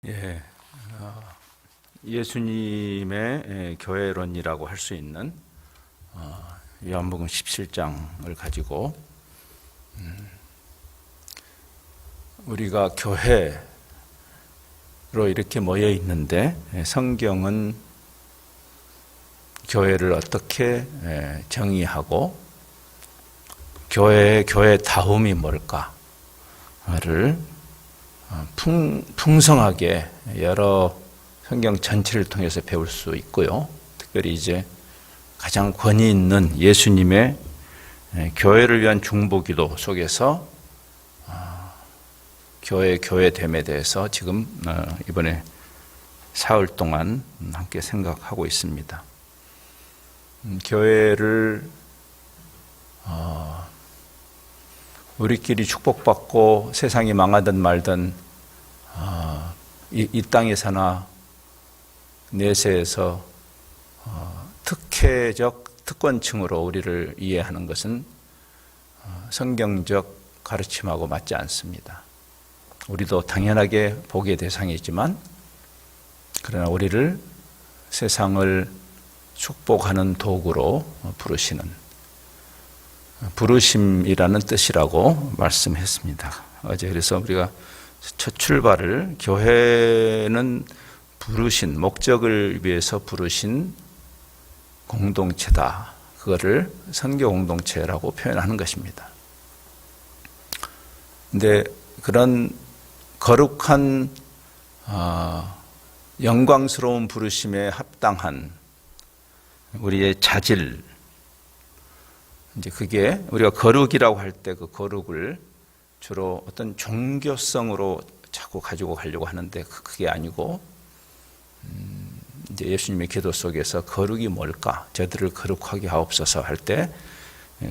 예, 예수님의 교회론이라고 할 수 있는 요한복음 17장을 가지고 우리가 교회로 이렇게 모여 있는데 성경은 교회를 어떻게 정의하고 교회다움이 뭘까를 풍성하게 여러 성경 전체를 통해서 배울 수 있고요. 특별히 이제 가장 권위 있는 예수님의 교회를 위한 중보기도 속에서 교회됨에 대해서 지금 이번에 사흘 동안 함께 생각하고 있습니다. 교회를 우리끼리 축복받고 세상이 망하든 말든 이 땅에서나 내세에서 특혜적 특권층으로 우리를 이해하는 것은 성경적 가르침하고 맞지 않습니다. 우리도 당연하게 복의 대상이지만 그러나 우리를 세상을 축복하는 도구로 부르심이라는 뜻이라고 말씀했습니다. 어제 그래서 우리가 첫 출발을 교회는 부르신 목적을 위해서 부르신 공동체다. 그거를 선교 공동체라고 표현하는 것입니다. 근데 그런 거룩한 영광스러운 부르심에 합당한 우리의 자질, 이제 그게 우리가 거룩이라고 할 때 그 거룩을 주로 어떤 종교성으로 자꾸 가지고 가려고 하는데 그게 아니고 이제 예수님의 기도 속에서 거룩이 뭘까? 저들을 거룩하게 하옵소서 할 때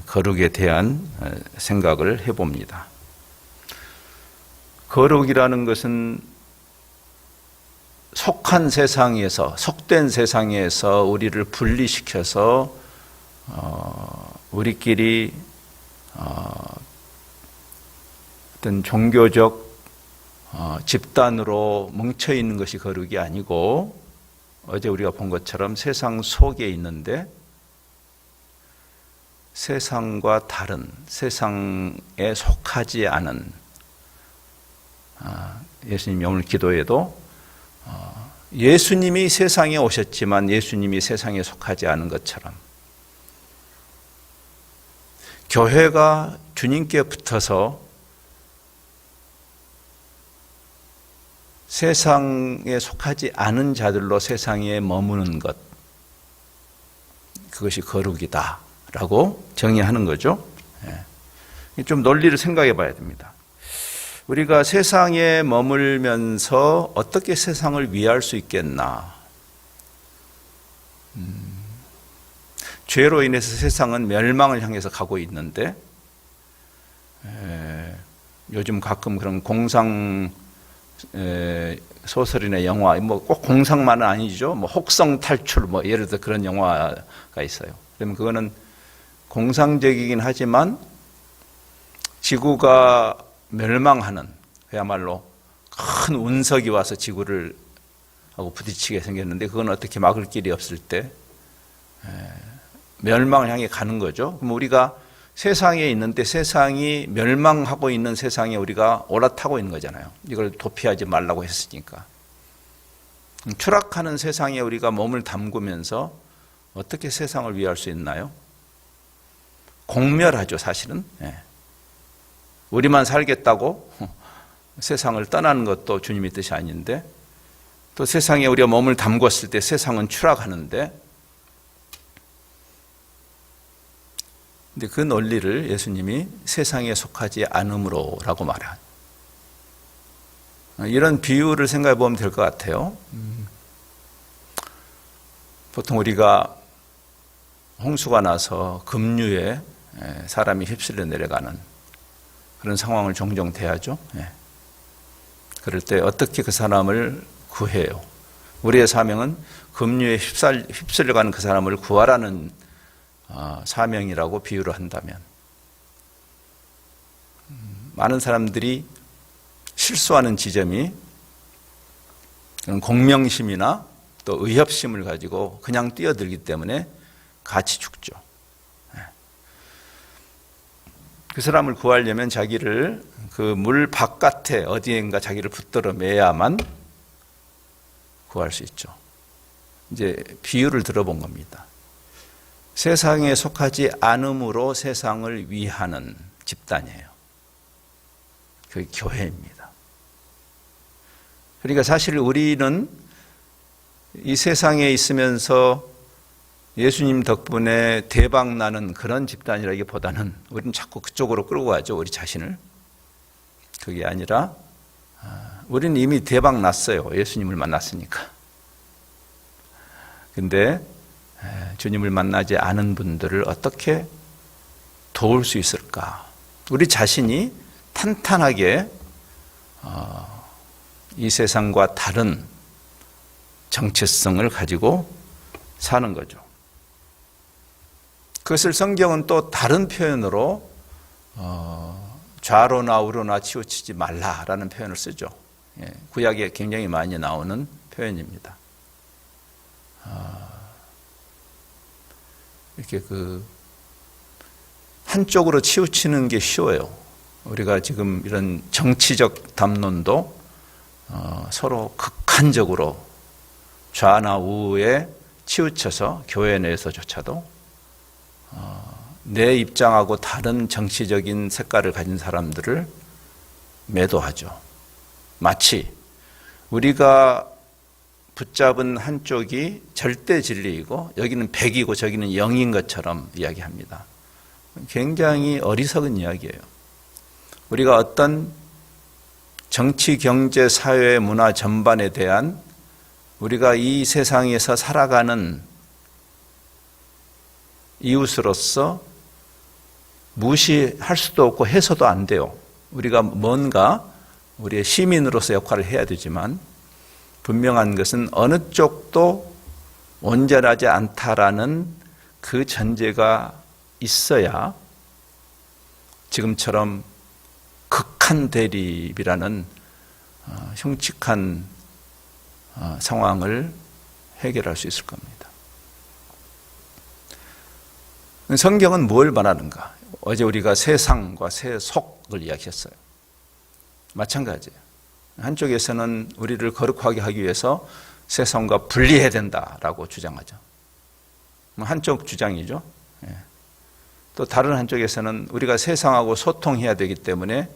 거룩에 대한 생각을 해봅니다. 거룩이라는 것은 속한 세상에서, 속된 세상에서 우리를 분리시켜서 우리끼리 어떤 종교적 집단으로 뭉쳐 있는 것이 거룩이 아니고 어제 우리가 본 것처럼 세상 속에 있는데 세상과 다른 세상에 속하지 않은 예수님이 오늘 기도에도 예수님이 세상에 오셨지만 예수님이 세상에 속하지 않은 것처럼 교회가 주님께 붙어서 세상에 속하지 않은 자들로 세상에 머무는 것, 그것이 거룩이다라고 정의하는 거죠. 좀 논리를 생각해 봐야 됩니다. 우리가 세상에 머물면서 어떻게 세상을 위할 수 있겠나? 죄로 인해서 세상은 멸망을 향해서 가고 있는데 요즘 가끔 그런 공상 소설이나 영화, 뭐 꼭 공상만은 아니죠. 뭐 혹성 탈출, 뭐 예를 들어 그런 영화가 있어요. 그러면 그거는 공상적이긴 하지만 지구가 멸망하는 그야말로 큰 운석이 와서 지구를 하고 부딪히게 생겼는데 그건 어떻게 막을 길이 없을 때 멸망을 향해 가는 거죠. 그럼 우리가 세상에 있는데 세상이 멸망하고 있는 세상에 우리가 올라타고 있는 거잖아요. 이걸 도피하지 말라고 했으니까. 추락하는 세상에 우리가 몸을 담그면서 어떻게 세상을 위할 수 있나요? 공멸하죠, 사실은. 우리만 살겠다고 세상을 떠나는 것도 주님의 뜻이 아닌데 또 세상에 우리가 몸을 담궜을 때 세상은 추락하는데 근데 그 논리를 예수님이 세상에 속하지 않음으로라고 말해요. 이런 비유를 생각해 보면 될 것 같아요. 보통 우리가 홍수가 나서 급류에 사람이 휩쓸려 내려가는 그런 상황을 종종 대하죠. 그럴 때 어떻게 그 사람을 구해요? 우리의 사명은 급류에 휩쓸려가는 그 사람을 구하라는 사명이라고 비유를 한다면 많은 사람들이 실수하는 지점이 그런 공명심이나 또 의협심을 가지고 그냥 뛰어들기 때문에 같이 죽죠. 그 사람을 구하려면 자기를 그 물 바깥에 어디엔가 자기를 붙들어 매야만 구할 수 있죠. 이제 비유를 들어본 겁니다. 세상에 속하지 않음으로 세상을 위하는 집단이에요. 그게 교회입니다. 그러니까 사실 우리는 이 세상에 있으면서 예수님 덕분에 대박 나는 그런 집단이라기보다는 우리는 자꾸 그쪽으로 끌고 가죠, 우리 자신을. 그게 아니라 우리는 이미 대박 났어요, 예수님을 만났으니까. 근데 주님을 만나지 않은 분들을 어떻게 도울 수 있을까? 우리 자신이 탄탄하게 이 세상과 다른 정체성을 가지고 사는 거죠. 그것을 성경은 또 다른 표현으로 좌로나 우로나 치우치지 말라라는 표현을 쓰죠. 구약에 굉장히 많이 나오는 표현입니다. 이렇게 한쪽으로 치우치는 게 쉬워요. 우리가 지금 이런 정치적 담론도 서로 극한적으로 좌나 우에 치우쳐서 교회 내에서조차도 내 입장하고 다른 정치적인 색깔을 가진 사람들을 매도하죠. 마치 우리가 붙잡은 한쪽이 절대 진리이고 여기는 100이고 저기는 0인 것처럼 이야기합니다. 굉장히 어리석은 이야기예요. 우리가 어떤 정치, 경제, 사회, 문화 전반에 대한 우리가 이 세상에서 살아가는 이웃으로서 무시할 수도 없고 해서도 안 돼요. 우리가 뭔가 우리의 시민으로서 역할을 해야 되지만 분명한 것은 어느 쪽도 온전하지 않다라는 그 전제가 있어야 지금처럼 극한 대립이라는 흉측한 상황을 해결할 수 있을 겁니다. 성경은 뭘 말하는가? 어제 우리가 세상과 세속을 이야기했어요. 마찬가지예요. 한쪽에서는 우리를 거룩하게 하기 위해서 세상과 분리해야 된다라고 주장하죠. 한쪽 주장이죠. 또 다른 한쪽에서는 우리가 세상하고 소통해야 되기 때문에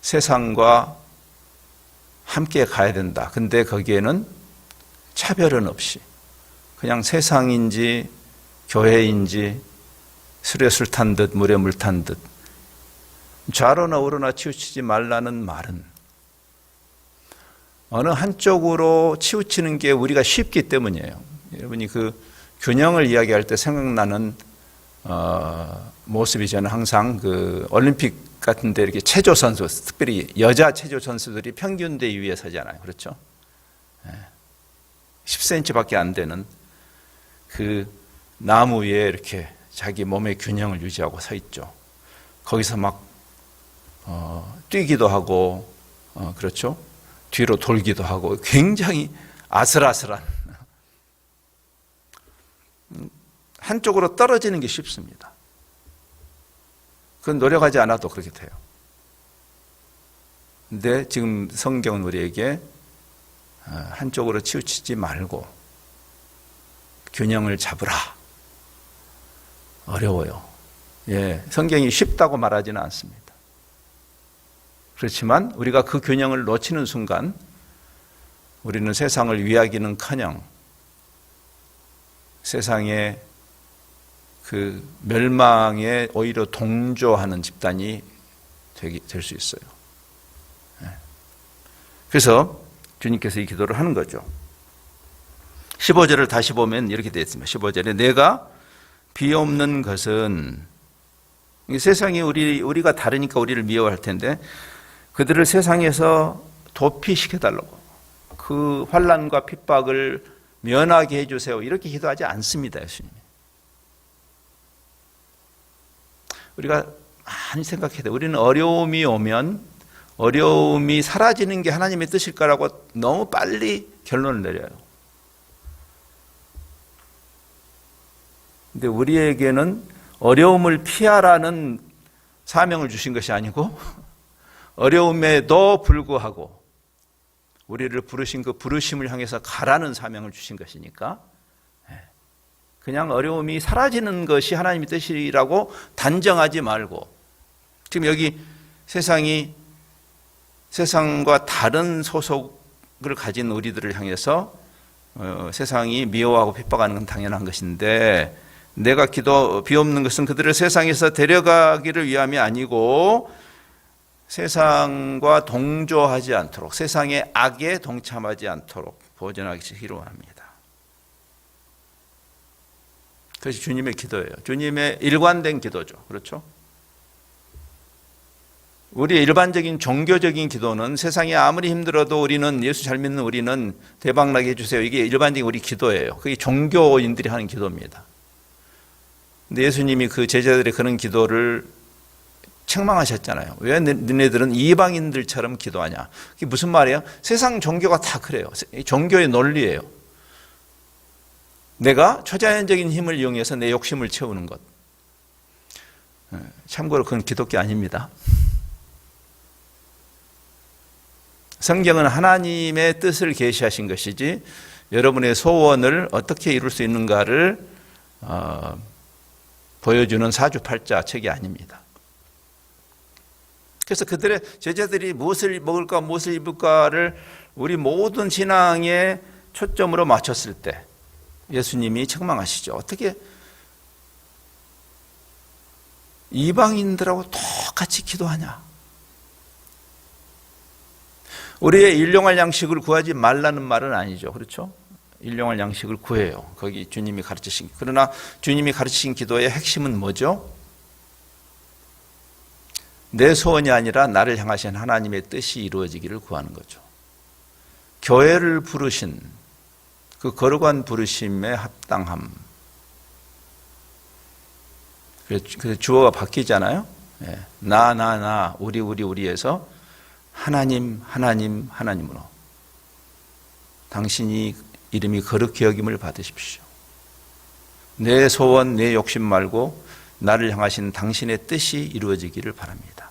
세상과 함께 가야 된다. 근데 거기에는 차별은 없이 그냥 세상인지 교회인지 술에 술 탄 듯 물에 물 탄 듯 좌로나 우로나 치우치지 말라는 말은 어느 한쪽으로 치우치는 게 우리가 쉽기 때문이에요. 여러분이 그 균형을 이야기할 때 생각나는 모습이 저는 항상 그 올림픽 같은 데 이렇게 체조 선수, 특별히 여자 체조 선수들이 평균대 위에 서잖아요. 그렇죠? 10cm밖에 안 되는 그 나무 위에 이렇게 자기 몸의 균형을 유지하고 서 있죠. 거기서 막 뛰기도 하고 그렇죠? 뒤로 돌기도 하고 굉장히 아슬아슬한 한쪽으로 떨어지는 게 쉽습니다. 그건 노력하지 않아도 그렇게 돼요. 근데 지금 성경은 우리에게 한쪽으로 치우치지 말고 균형을 잡으라. 어려워요. 성경이 쉽다고 말하지는 않습니다. 그렇지만 우리가 그 균형을 놓치는 순간 우리는 세상을 위하기는커녕 세상의 그 멸망에 오히려 동조하는 집단이 될 수 있어요. 그래서 주님께서 이 기도를 하는 거죠. 15절을 다시 보면 이렇게 되어 있습니다. 15절에 내가 비 없는 것은 세상이 우리가 다르니까 우리를 미워할 텐데 그들을 세상에서 도피시켜달라고 그 환난과 핍박을 면하게 해주세요. 이렇게 기도하지 않습니다. 예수님이. 우리가 많이 생각해야 돼요. 우리는 어려움이 오면 어려움이 사라지는 게 하나님의 뜻일까라고 너무 빨리 결론을 내려요. 근데 우리에게는 어려움을 피하라는 사명을 주신 것이 아니고 어려움에도 불구하고 우리를 부르신 그 부르심을 향해서 가라는 사명을 주신 것이니까 그냥 어려움이 사라지는 것이 하나님의 뜻이라고 단정하지 말고, 지금 여기 세상과 다른 소속을 가진 우리들을 향해서 세상이 미워하고 핍박하는 건 당연한 것인데, 내가 비옵는 것은 그들을 세상에서 데려가기를 위함이 아니고 세상과 동조하지 않도록, 세상의 악에 동참하지 않도록 보존하기로 합니다. 그것이 주님의 기도예요. 주님의 일관된 기도죠. 그렇죠? 우리의 일반적인 종교적인 기도는 세상이 아무리 힘들어도 우리는, 예수 잘 믿는 우리는 대박나게 해주세요. 이게 일반적인 우리 기도예요. 그게 종교인들이 하는 기도입니다. 근데 예수님이 그 제자들의 그런 기도를 책망하셨잖아요. 왜 너네들은 이방인들처럼 기도하냐? 그게 무슨 말이에요? 세상 종교가 다 그래요. 종교의 논리예요. 내가 초자연적인 힘을 이용해서 내 욕심을 채우는 것. 참고로 그건 기독교 아닙니다. 성경은 하나님의 뜻을 계시하신 것이지 여러분의 소원을 어떻게 이룰 수 있는가를 보여주는 사주팔자 책이 아닙니다. 그래서 그들의 제자들이 무엇을 먹을까 무엇을 입을까를 우리 모든 신앙의 초점으로 맞췄을 때 예수님이 책망하시죠. 어떻게 이방인들하고 똑같이 기도하냐? 우리의 일용할 양식을 구하지 말라는 말은 아니죠. 그렇죠? 일용할 양식을 구해요. 거기 주님이 가르치신. 그러나 주님이 가르치신 기도의 핵심은 뭐죠? 내 소원이 아니라 나를 향하신 하나님의 뜻이 이루어지기를 구하는 거죠. 교회를 부르신 그 거룩한 부르심에 합당함. 그래서 주어가 바뀌잖아요. 나, 우리에서 하나님으로 당신이 이름이 거룩히 여김을 받으십시오. 내 소원, 내 욕심 말고 나를 향하신 당신의 뜻이 이루어지기를 바랍니다.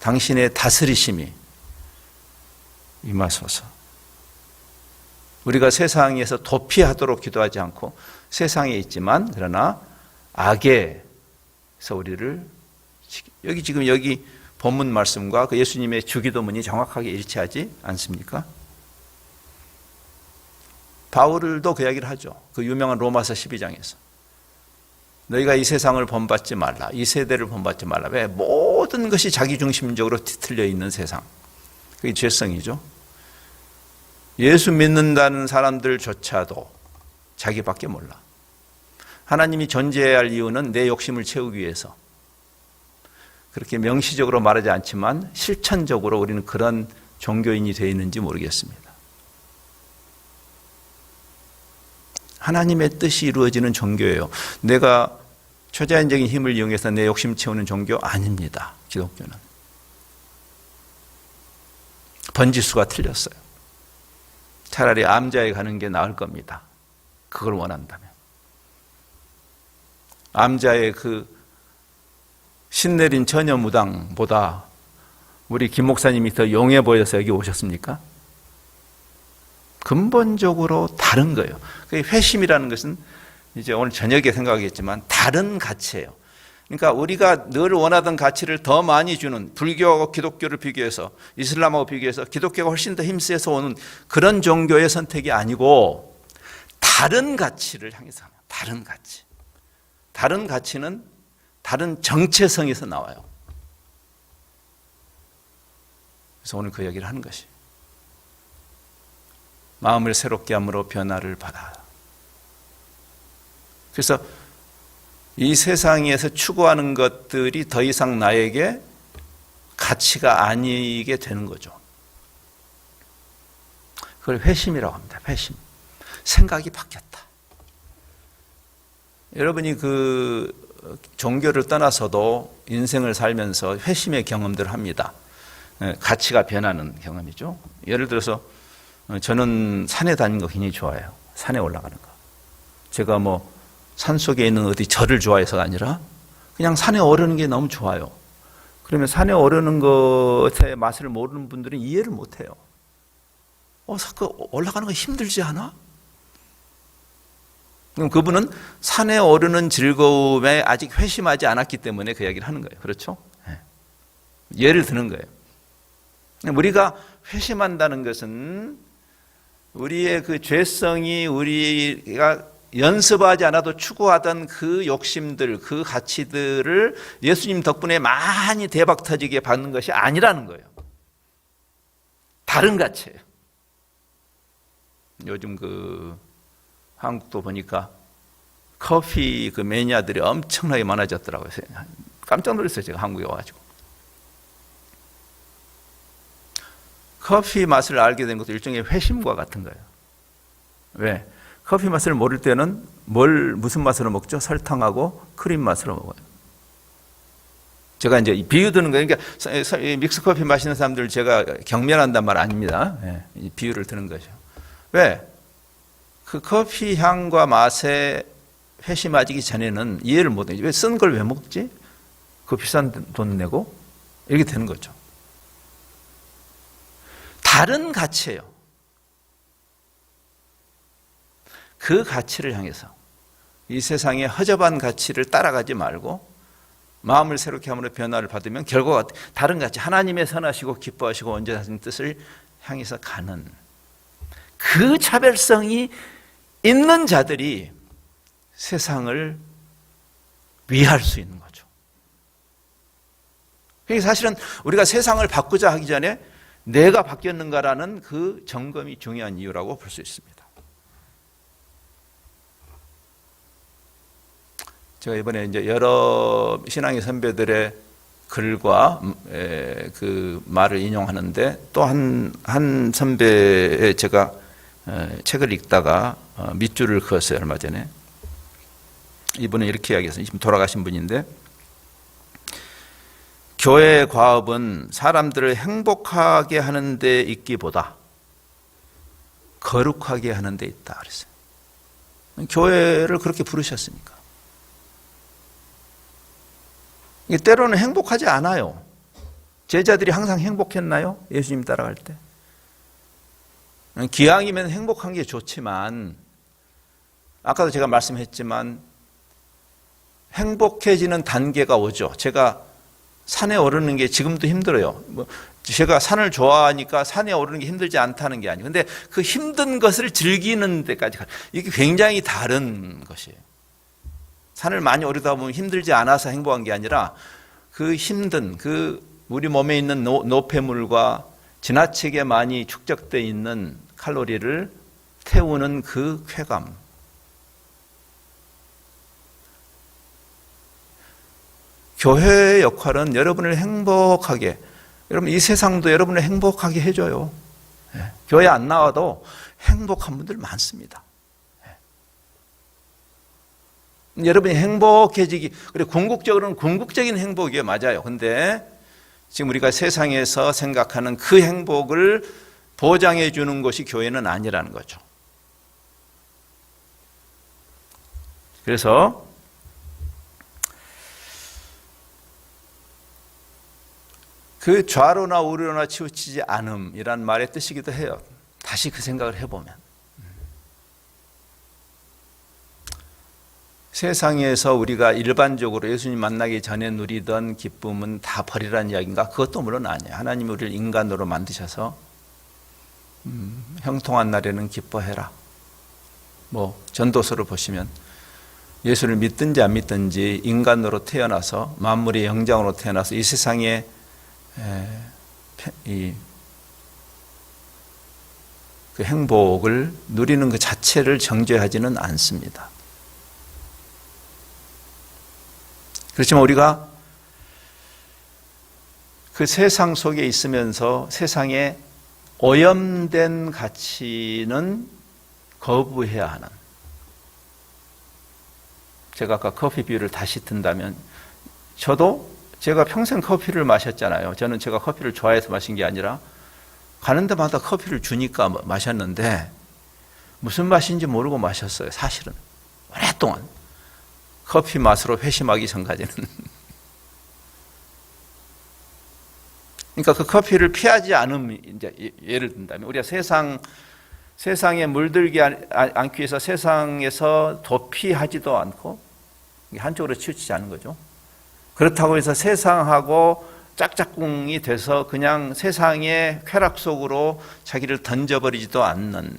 당신의 다스리심이 임하소서. 우리가 세상에서 도피하도록 기도하지 않고 세상에 있지만 그러나 악에서 우리를, 여기 본문 말씀과 그 예수님의 주기도문이 정확하게 일치하지 않습니까? 바울도 그 이야기를 하죠. 그 유명한 로마서 12장에서. 너희가 이 세상을 본받지 말라. 이 세대를 본받지 말라. 왜? 모든 것이 자기중심적으로 뒤틀려 있는 세상. 그게 죄성이죠. 예수 믿는다는 사람들조차도 자기밖에 몰라. 하나님이 존재해야 할 이유는 내 욕심을 채우기 위해서. 그렇게 명시적으로 말하지 않지만 실천적으로 우리는 그런 종교인이 되어 있는지 모르겠습니다. 하나님의 뜻이 이루어지는 종교예요. 내가 초자연적인 힘을 이용해서 내 욕심 채우는 종교 아닙니다. 기독교는. 번지수가 틀렸어요. 차라리 암자에 가는 게 나을 겁니다. 그걸 원한다면. 암자의 그 신내린 처녀무당보다 우리 김 목사님이 더 용해 보여서 여기 오셨습니까? 근본적으로 다른 거예요. 회심이라는 것은 이제 오늘 저녁에 생각하겠지만 다른 가치예요. 그러니까 우리가 늘 원하던 가치를 더 많이 주는, 불교하고 기독교를 비교해서, 이슬람하고 비교해서 기독교가 훨씬 더 힘세서 오는 그런 종교의 선택이 아니고 다른 가치를 향해서 하는, 다른 가치. 다른 가치는 다른 정체성에서 나와요. 그래서 오늘 그 이야기를 하는 것이 마음을 새롭게 함으로 변화를 받아. 그래서 이 세상에서 추구하는 것들이 더 이상 나에게 가치가 아니게 되는 거죠. 그걸 회심이라고 합니다. 회심. 생각이 바뀌었다. 여러분이 그 종교를 떠나서도 인생을 살면서 회심의 경험들을 합니다. 가치가 변하는 경험이죠. 예를 들어서 저는 산에 다니는 거 굉장히 좋아해요. 산에 올라가는 거. 제가 뭐 산속에 있는 어디 절을 좋아해서가 아니라 그냥 산에 오르는 게 너무 좋아요. 그러면 산에 오르는 것의 맛을 모르는 분들은 이해를 못해요. 올라가는 거 힘들지 않아? 그럼 그분은 산에 오르는 즐거움에 아직 회심하지 않았기 때문에 그 이야기를 하는 거예요. 그렇죠? 예를 드는 거예요. 우리가 회심한다는 것은 우리의 그 죄성이 우리가 연습하지 않아도 추구하던 그 욕심들, 그 가치들을 예수님 덕분에 많이 대박 터지게 받는 것이 아니라는 거예요. 다른 가치예요. 요즘 한국도 보니까 커피 매니아들이 엄청나게 많아졌더라고요. 깜짝 놀랐어요. 제가 한국에 와가지고. 커피 맛을 알게 된 것도 일종의 회심과 같은 거예요. 왜? 커피 맛을 모를 때는 무슨 맛으로 먹죠? 설탕하고 크림 맛으로 먹어요. 제가 이제 비유 드는 거예요. 그러니까 믹스 커피 마시는 사람들 제가 경멸한단 말 아닙니다. 비유를 드는 거죠. 왜? 그 커피 향과 맛에 회심하기 전에는 이해를 못 해요. 왜 쓴 걸 왜 먹지? 그 비싼 돈 내고? 이렇게 되는 거죠. 다른 가치예요. 그 가치를 향해서 이 세상의 허접한 가치를 따라가지 말고 마음을 새롭게 함으로 변화를 받으면 결과가 다른 가치, 하나님의 선하시고 기뻐하시고 온전하신 뜻을 향해서 가는 그 차별성이 있는 자들이 세상을 위할 수 있는 거죠. 그러니까 사실은 우리가 세상을 바꾸자 하기 전에 내가 바뀌었는가라는 그 점검이 중요한 이유라고 볼 수 있습니다. 제가 이번에 이제 여러 신앙의 선배들의 글과 그 말을 인용하는데 또 한 선배의 제가 책을 읽다가 밑줄을 그었어요. 얼마 전에. 이분은 이렇게 이야기했어요. 지금 돌아가신 분인데 교회의 과업은 사람들을 행복하게 하는 데 있기보다 거룩하게 하는 데 있다 그랬어요. 교회를 그렇게 부르셨으니까. 때로는 행복하지 않아요. 제자들이 항상 행복했나요? 예수님 따라갈 때. 기왕이면 행복한 게 좋지만 아까도 제가 말씀했지만 행복해지는 단계가 오죠. 제가 산에 오르는 게 지금도 힘들어요. 제가 산을 좋아하니까 산에 오르는 게 힘들지 않다는 게 아니에요. 근데 그 힘든 것을 즐기는 데까지 이게 굉장히 다른 것이에요. 산을 많이 오르다 보면 힘들지 않아서 행복한 게 아니라 그 힘든 우리 몸에 있는 노폐물과 지나치게 많이 축적되어 있는 칼로리를 태우는 그 쾌감. 교회의 역할은 여러분을 행복하게, 여러분 이 세상도 여러분을 행복하게 해줘요. 교회 안 나와도 행복한 분들 많습니다. 여러분이 행복해지기, 그리고 궁극적으로는 궁극적인 행복이에요. 맞아요. 근데 지금 우리가 세상에서 생각하는 그 행복을 보장해 주는 것이 교회는 아니라는 거죠. 그래서 그 좌로나 우로나 치우치지 않음이란 말의 뜻이기도 해요. 다시 그 생각을 해보면 세상에서 우리가 일반적으로 예수님 만나기 전에 누리던 기쁨은 다 버리라는 이야기인가? 그것도 물론 아니에요. 하나님이 우리를 인간으로 만드셔서 형통한 날에는 기뻐해라. 전도서를 보시면 예수를 믿든지 안 믿든지 인간으로 태어나서 만물의 영장으로 태어나서 이 세상에 그 행복을 누리는 그 자체를 정죄하지는 않습니다. 그렇지만 우리가 그 세상 속에 있으면서 세상에 오염된 가치는 거부해야 하는, 제가 아까 커피 비유를 다시 든다면 저도 제가 평생 커피를 마셨잖아요. 저는 제가 커피를 좋아해서 마신 게 아니라 가는 데마다 커피를 주니까 마셨는데 무슨 맛인지 모르고 마셨어요. 사실은 오랫동안 커피 맛으로 회심하기 전까지는. 그러니까 그 커피를 피하지 않으면, 이제 예를 든다면 우리가 세상에 물들지 않기 위해서 세상에서 도피하지도 않고 한쪽으로 치우치지 않은 거죠. 그렇다고 해서 세상하고 짝짝꿍이 돼서 그냥 세상의 쾌락 속으로 자기를 던져버리지도 않는.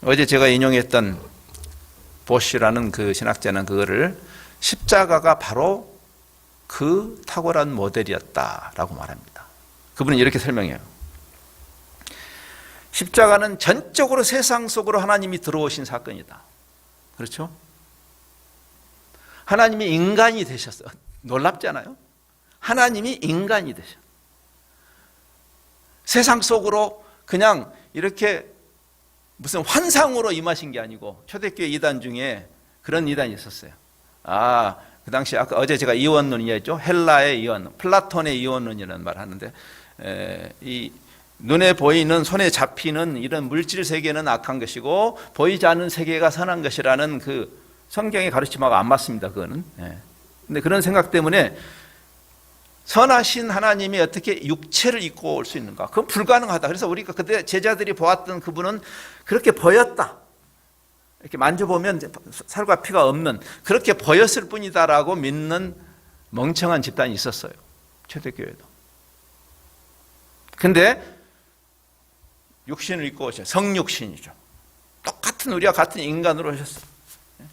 어제 제가 인용했던 보쉬라는 그 신학자는 그거를 십자가가 바로 그 탁월한 모델이었다라고 말합니다. 그분은 이렇게 설명해요. 십자가는 전적으로 세상 속으로 하나님이 들어오신 사건이다. 그렇죠? 하나님이 인간이 되셨어요. 놀랍잖아요. 하나님이 인간이 되셨어요. 세상 속으로 그냥 이렇게 무슨 환상으로 임하신 게 아니고, 초대교회 이단 중에 그런 이단이 있었어요. 그 당시 아까 어제 제가 이원론 이야기했죠. 헬라의 이원론, 플라톤의 이원론이라는 말을 하는데, 이 눈에 보이는, 손에 잡히는 이런 물질 세계는 악한 것이고 보이지 않는 세계가 선한 것이라는 그 성경의 가르침하고 안 맞습니다. 그거는. 근데 그런 생각 때문에 선하신 하나님이 어떻게 육체를 입고 올 수 있는가? 그건 불가능하다. 그래서 우리가 그때 제자들이 보았던 그분은 그렇게 보였다. 이렇게 만져보면 살과 피가 없는, 그렇게 보였을 뿐이다라고 믿는 멍청한 집단이 있었어요. 초대교회도. 근데 육신을 입고 오셨어요. 성육신이죠. 똑같은 우리와 같은 인간으로 오셨어요.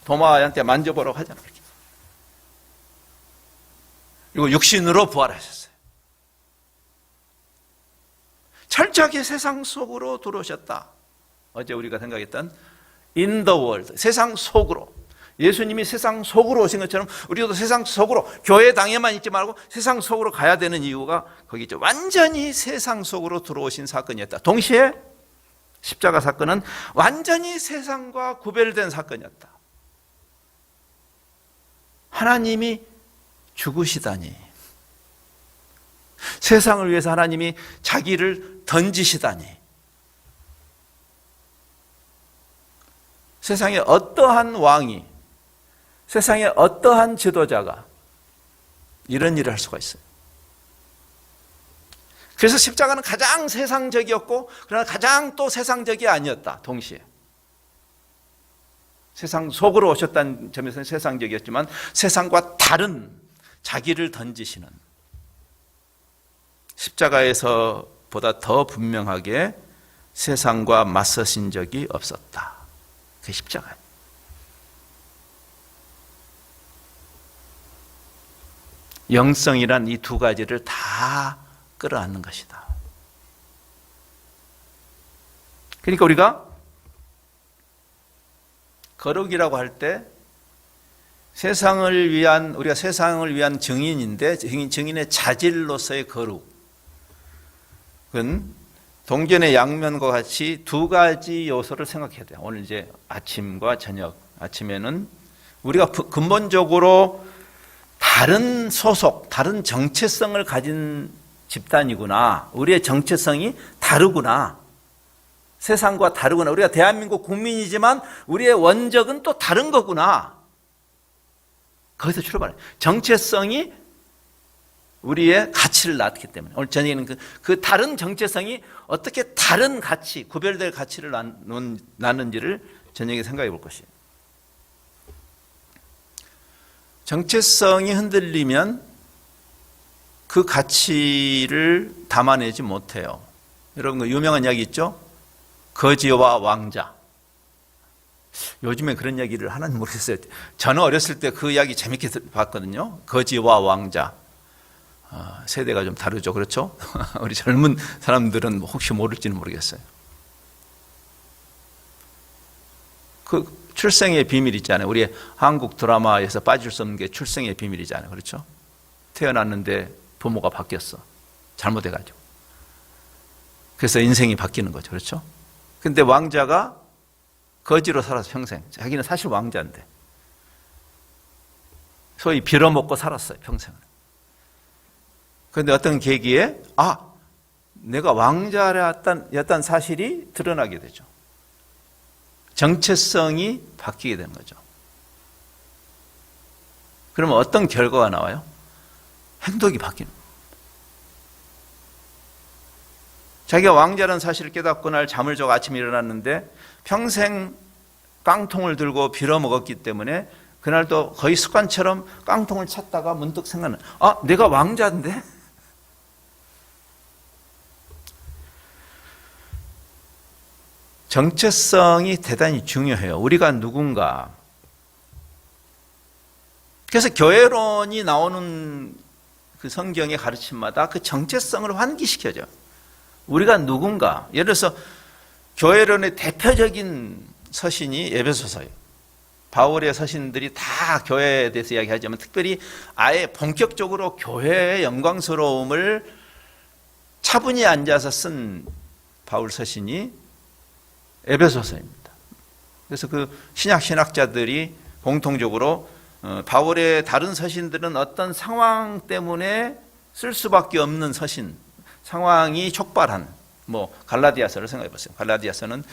도마한테 만져보라고 하잖아요. 그리고 육신으로 부활하셨어요. 철저하게 세상 속으로 들어오셨다. 어제 우리가 생각했던 in the world, 세상 속으로. 예수님이 세상 속으로 오신 것처럼 우리도 세상 속으로, 교회 당에만 있지 말고 세상 속으로 가야 되는 이유가 거기 있죠. 완전히 세상 속으로 들어오신 사건이었다. 동시에 십자가 사건은 완전히 세상과 구별된 사건이었다. 하나님이 죽으시다니, 세상을 위해서 하나님이 자기를 던지시다니, 세상에 어떠한 왕이, 세상에 어떠한 지도자가 이런 일을 할 수가 있어요. 그래서 십자가는 가장 세상적이었고, 그러나 가장 또 세상적이 아니었다. 동시에 세상 속으로 오셨다는 점에서는 세상적이었지만 세상과 다른 자기를 던지시는, 십자가에서 보다 더 분명하게 세상과 맞서신 적이 없었다. 그게 십자가예요. 영성이란 이 두 가지를 다 끌어안는 것이다. 그러니까 우리가 거룩이라고 할 때 우리가 세상을 위한 증인인데, 증인의 자질로서의 거룩은 동전의 양면과 같이 두 가지 요소를 생각해야 돼요. 오늘 이제 아침과 저녁, 아침에는 우리가 근본적으로 다른 소속, 다른 정체성을 가진 집단이구나. 우리의 정체성이 다르구나. 세상과 다르구나. 우리가 대한민국 국민이지만 우리의 원적은 또 다른 거구나. 거기서 출발해요. 정체성이 우리의 가치를 낳기 때문에. 오늘 저녁에는 그 다른 정체성이 어떻게 다른 가치, 구별될 가치를 낳는지를 저녁에 생각해 볼 것이에요. 정체성이 흔들리면 그 가치를 담아내지 못해요. 여러분, 그 유명한 이야기 있죠? 거지와 왕자. 요즘에 그런 이야기를 하는지 모르겠어요. 저는 어렸을 때 그 이야기 재밌게 봤거든요. 거지와 왕자. 세대가 좀 다르죠. 그렇죠? 우리 젊은 사람들은 혹시 모를지는 모르겠어요. 그 출생의 비밀 있잖아요. 우리 한국 드라마에서 빠질 수 없는 게 출생의 비밀이잖아요. 그렇죠? 태어났는데 부모가 바뀌었어. 잘못해가지고. 그래서 인생이 바뀌는 거죠. 그렇죠? 근데 왕자가 거지로 살아서 평생. 자기는 사실 왕자인데. 소위 빌어먹고 살았어요, 평생을. 그런데 어떤 계기에 내가 왕자였던 사실이 드러나게 되죠. 정체성이 바뀌게 되는 거죠. 그러면 어떤 결과가 나와요? 행동이 바뀌는 거예요. 자기가 왕자라는 사실을 깨닫고 날 잠을 자고 아침에 일어났는데 평생 깡통을 들고 빌어먹었기 때문에 그날도 거의 습관처럼 깡통을 찾다가 문득 생각나는, 내가 왕자인데? 정체성이 대단히 중요해요. 우리가 누군가. 그래서 교회론이 나오는 그 성경의 가르침마다 그 정체성을 환기시켜줘. 우리가 누군가. 예를 들어서 교회론의 대표적인 서신이 에베소서예요. 바울의 서신들이 다 교회에 대해서 이야기하지만 특별히 아예 본격적으로 교회의 영광스러움을 차분히 앉아서 쓴 바울 서신이 에베소서입니다. 그래서 그 신학자들이 공통적으로 바울의 다른 서신들은 어떤 상황 때문에 쓸 수밖에 없는 서신, 상황이 촉발한, 갈라디아서를 생각해 보세요. 갈라디아서는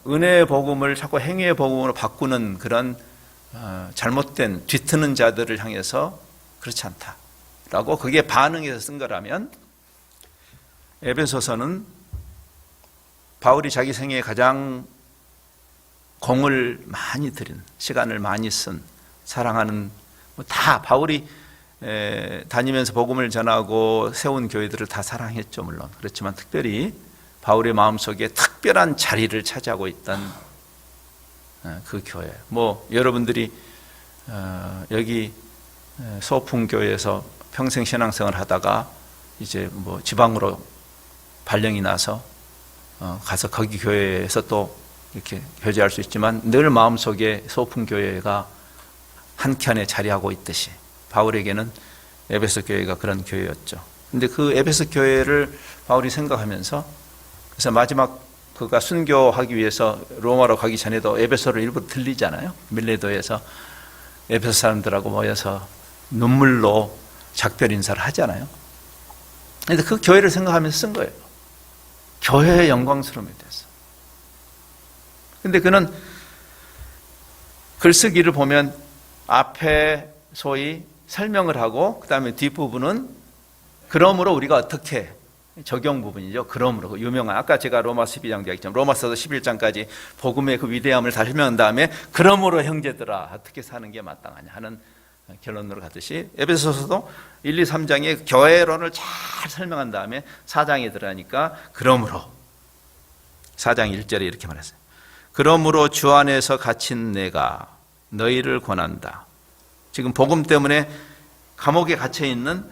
은혜의 복음을 자꾸 행위의 복음으로 바꾸는 그런 잘못된 뒤트는 자들을 향해서 그렇지 않다라고 그게 반응해서 쓴 거라면, 에베소서는 바울이 자기 생애에 가장 공을 많이 들인, 시간을 많이 쓴, 사랑하는, 다 바울이 다니면서 복음을 전하고 세운 교회들을 다 사랑했죠, 물론. 그렇지만 특별히 바울의 마음속에 특별한 자리를 차지하고 있던 그 교회. 여러분들이 여기 소풍교회에서 평생 신앙생활을 하다가 이제 지방으로 발령이 나서 가서 거기 교회에서 또 이렇게 교제할 수 있지만 늘 마음속에 소풍교회가 한 켠에 자리하고 있듯이 바울에게는 에베소 교회가 그런 교회였죠. 근데 그 에베소 교회를 바울이 생각하면서, 그래서 마지막 그가 순교하기 위해서 로마로 가기 전에도 에베소를 일부러 들리잖아요. 밀레도에서 에베소 사람들하고 모여서 눈물로 작별 인사를 하잖아요. 그런데 그 교회를 생각하면서 쓴 거예요. 교회의 영광스러움에 대해서. 근데 그는 글쓰기를 보면 앞에 소위 설명을 하고 그 다음에 뒷부분은 그러므로 우리가 어떻게, 적용 부분이죠. 그러므로 유명한, 아까 제가 로마서 12장 이야기했지만 로마서도 11장까지 복음의 그 위대함을 다 설명한 다음에 그러므로 형제들아 어떻게 사는 게 마땅하냐 하는 결론으로 가듯이 에베소서도 1, 2, 3장의 교회론을 잘 설명한 다음에 4장에 들어가니까 그러므로 4장 1절에 이렇게 말했어요. 그러므로 주 안에서 갇힌 내가 너희를 권한다. 지금 복음 때문에 감옥에 갇혀 있는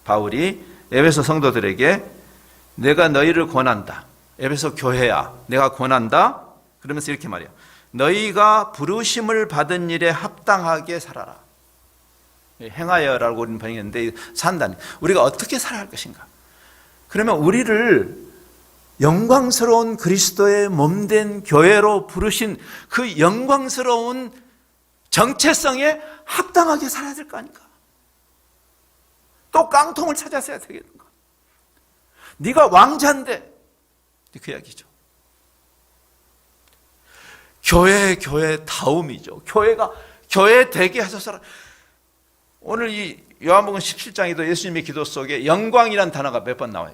바울이 에베소 성도들에게 내가 너희를 권한다. 에베소 교회야, 내가 권한다. 그러면서 이렇게 말해요. 너희가 부르심을 받은 일에 합당하게 살아라. 행하여라고 우리는 번역했는데 산다니. 우리가 어떻게 살아야 할 것인가? 그러면 우리를 영광스러운 그리스도의 몸된 교회로 부르신 그 영광스러운 정체성에 합당하게 살아야 될 거 아닌가? 또 깡통을 찾아서야 되겠는가? 네가 왕자인데, 그 이야기죠. 교회다움이죠. 교회가 교회 되게 하셔서. 오늘 이 요한복음 17장에도 예수님의 기도 속에 영광이란 단어가 몇 번 나와요.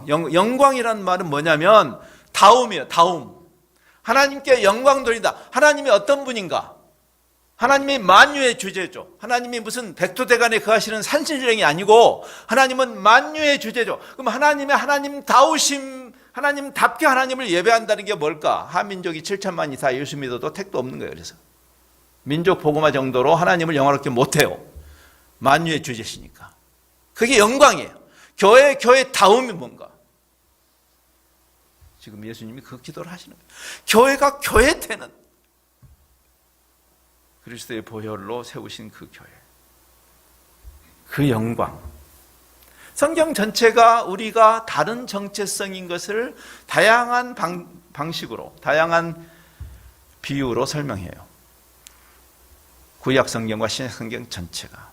영광이란 말은 뭐냐면 다움이에요. 다움. 하나님께 영광 돌린다. 하나님이 어떤 분인가? 하나님이 만유의 주제죠. 하나님이 무슨 백두대간에 거하시는 산신령이 아니고 하나님은 만유의 주제죠. 그럼 하나님 다우심, 하나님답게 하나님을 예배한다는 게 뭘까? 한민족이 7천만이 다 예수 믿어도 택도 없는 거예요. 그래서 민족 복음화 정도로 하나님을 영화롭게 못해요. 만유의 주제시니까. 그게 영광이에요. 교회 다움이 뭔가? 지금 예수님이 그 기도를 하시는 거예요. 교회가 교회 되는 그리스도의 보혈로 세우신 그 교회, 그 영광. 성경 전체가 우리가 다른 정체성인 것을 다양한 방식으로 다양한 비유로 설명해요. 구약 성경과 신약 성경 전체가.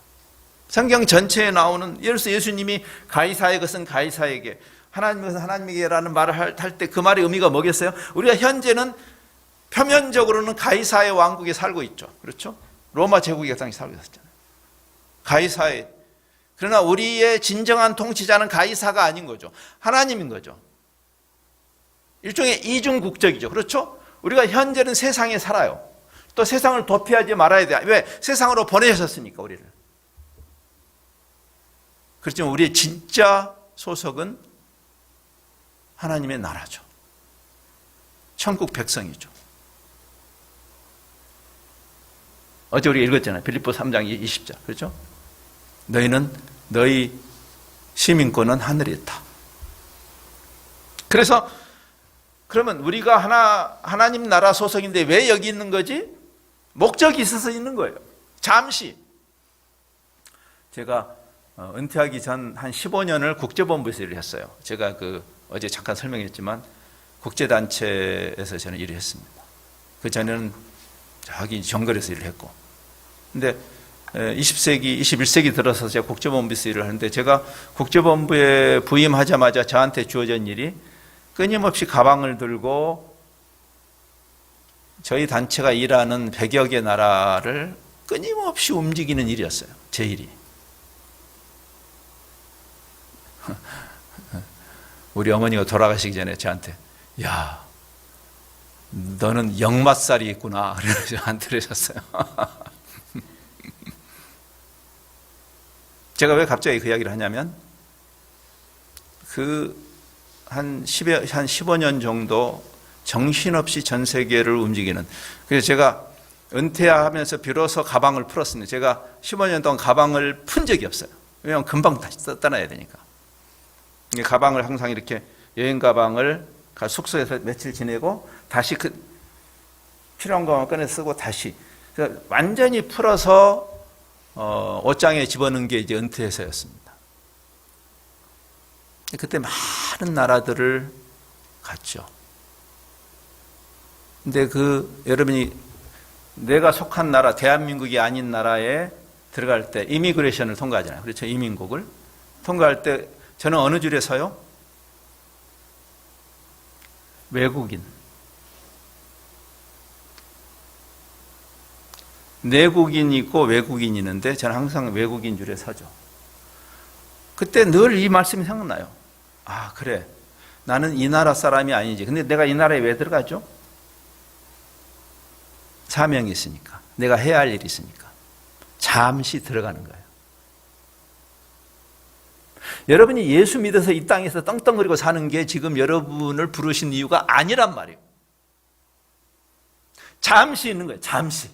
성경 전체에 나오는, 예를 들어서 예수님이 가이사의 것은 가이사에게, 하나님의 것은 하나님에게라는 말을 할 때 그 말의 의미가 뭐겠어요? 우리가 현재는 표면적으로는 가이사의 왕국에 살고 있죠. 그렇죠? 로마 제국의 땅에 살고 있었잖아요. 가이사의. 그러나 우리의 진정한 통치자는 가이사가 아닌 거죠. 하나님인 거죠. 일종의 이중국적이죠. 그렇죠? 우리가 현재는 세상에 살아요. 또 세상을 도피하지 말아야 돼. 왜? 세상으로 보내셨으니까, 우리를. 그렇지만 우리의 진짜 소속은 하나님의 나라죠. 천국 백성이죠. 어제 우리가 읽었잖아요. 빌립보 3장 20절. 그렇죠? 너희 시민권은 하늘에 있다. 그래서 그러면 우리가 하나님 나라 소속인데 왜 여기 있는 거지? 목적이 있어서 있는 거예요. 잠시. 제가 은퇴하기 전 한 15년을 국제본부에서 일을 했어요. 제가 어제 잠깐 설명했지만 국제단체에서 저는 일을 했습니다. 그 전에는 저기 정글에서 일을 했고. 근데 20세기, 21세기 들어서 제가 국제본부에서 일을 하는데, 제가 국제본부에 부임하자마자 저한테 주어진 일이 끊임없이 가방을 들고 저희 단체가 일하는 100여 개 나라를 끊임없이 움직이는 일이었어요. 제 일이. 우리 어머니가 돌아가시기 전에 저한테, 야, 너는 역맛살이 있구나. 그래서 저한테 그러셨어요. 제가 왜 갑자기 그 이야기를 하냐면, 한 15년 정도 정신없이 전 세계를 움직이는, 그래서 제가 은퇴하면서 비로소 가방을 풀었습니다. 제가 15년 동안 가방을 푼 적이 없어요. 왜냐하면 금방 다시 떠나야 되니까. 가방을 항상 이렇게, 여행 가방을 숙소에서 며칠 지내고 다시 필요한 것만 꺼내 쓰고 다시, 완전히 풀어서 옷장에 집어넣은 게 이제 은퇴해서였습니다. 그때 많은 나라들을 갔죠. 근데 여러분이 내가 속한 나라, 대한민국이 아닌 나라에 들어갈 때 이미그레이션을 통과하잖아요. 그렇죠? 이민국을 통과할 때 저는 어느 줄에 서요? 외국인. 내국인이 있고 외국인이 있는데 저는 항상 외국인 줄에 서죠. 그때 늘 이 말씀이 생각나요. 아, 그래. 나는 이 나라 사람이 아니지. 근데 내가 이 나라에 왜 들어가죠? 사명이 있으니까. 내가 해야 할 일이 있으니까. 잠시 들어가는 거예요. 여러분이 예수 믿어서 이 땅에서 떵떵거리고 사는 게 지금 여러분을 부르신 이유가 아니란 말이에요. 잠시 있는 거예요. 잠시.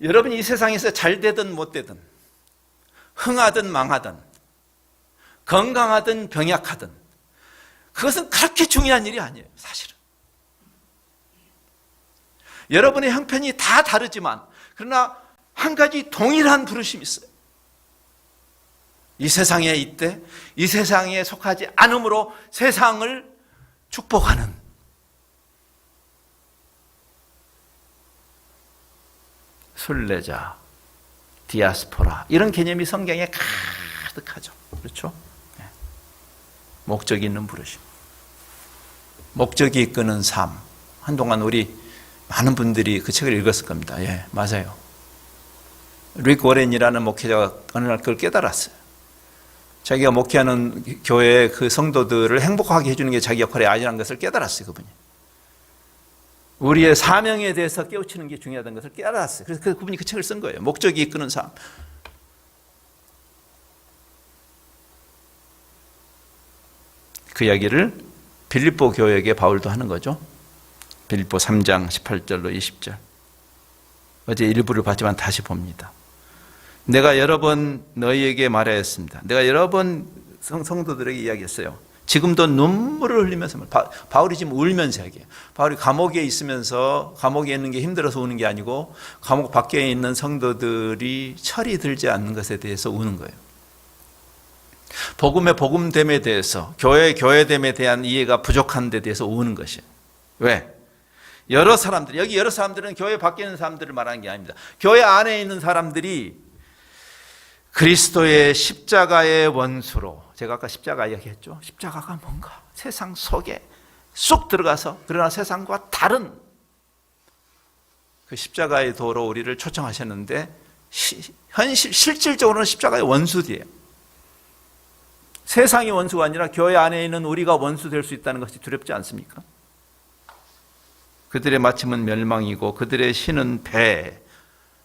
여러분이 이 세상에서 잘 되든 못 되든, 흥하든 망하든, 건강하든 병약하든, 그것은 그렇게 중요한 일이 아니에요. 사실은. 여러분의 형편이 다 다르지만, 그러나 한 가지 동일한 부르심이 있어요. 이 세상에 있되 이 세상에 속하지 않음으로 세상을 축복하는, 순례자, 디아스포라, 이런 개념이 성경에 가득하죠. 그렇죠? 목적이 있는 부르심, 목적이 이끄는 삶. 한동안 우리 많은 분들이 그 책을 읽었을 겁니다. 예, 맞아요. 릭 워렌이라는 목회자가 어느 날 그걸 깨달았어요. 자기가 목회하는 교회의 그 성도들을 행복하게 해주는 게 자기 역할이 아니라는 것을 깨달았어요. 그분이. 우리의 사명에 대해서 깨우치는 게 중요하다는 것을 깨달았어요. 그래서 그분이 그 책을 쓴 거예요. 목적이 이끄는 삶. 그 이야기를 빌립보 교회에게 바울도 하는 거죠. 빌립보 3장 18절로 20절. 어제 일부를 봤지만 다시 봅니다. 내가 여러 번 너희에게 말하였습니다. 내가 여러 번 성도들에게 이야기했어요. 지금도 눈물을 흘리면서, 바울이 지금 울면서 얘기해요. 바울이 감옥에 있으면서, 감옥에 있는 게 힘들어서 우는 게 아니고 감옥 밖에 있는 성도들이 철이 들지 않는 것에 대해서 우는 거예요. 복음의 복음됨에 대해서, 교회의 교회됨에 대한 이해가 부족한 데 대해서 우는 것이에요. 왜? 여러 사람들, 여기 여러 사람들은 교회 밖에 있는 사람들을 말하는 게 아닙니다. 교회 안에 있는 사람들이 그리스도의 십자가의 원수로, 제가 아까 십자가 이야기했죠. 십자가가 뭔가 세상 속에 쏙 들어가서, 그러나 세상과 다른 그 십자가의 도로 우리를 초청하셨는데, 실질적으로는 십자가의 원수들이에요. 세상이 원수가 아니라 교회 안에 있는 우리가 원수 될 수 있다는 것이 두렵지 않습니까? 그들의 마침은 멸망이고 그들의 신은 배.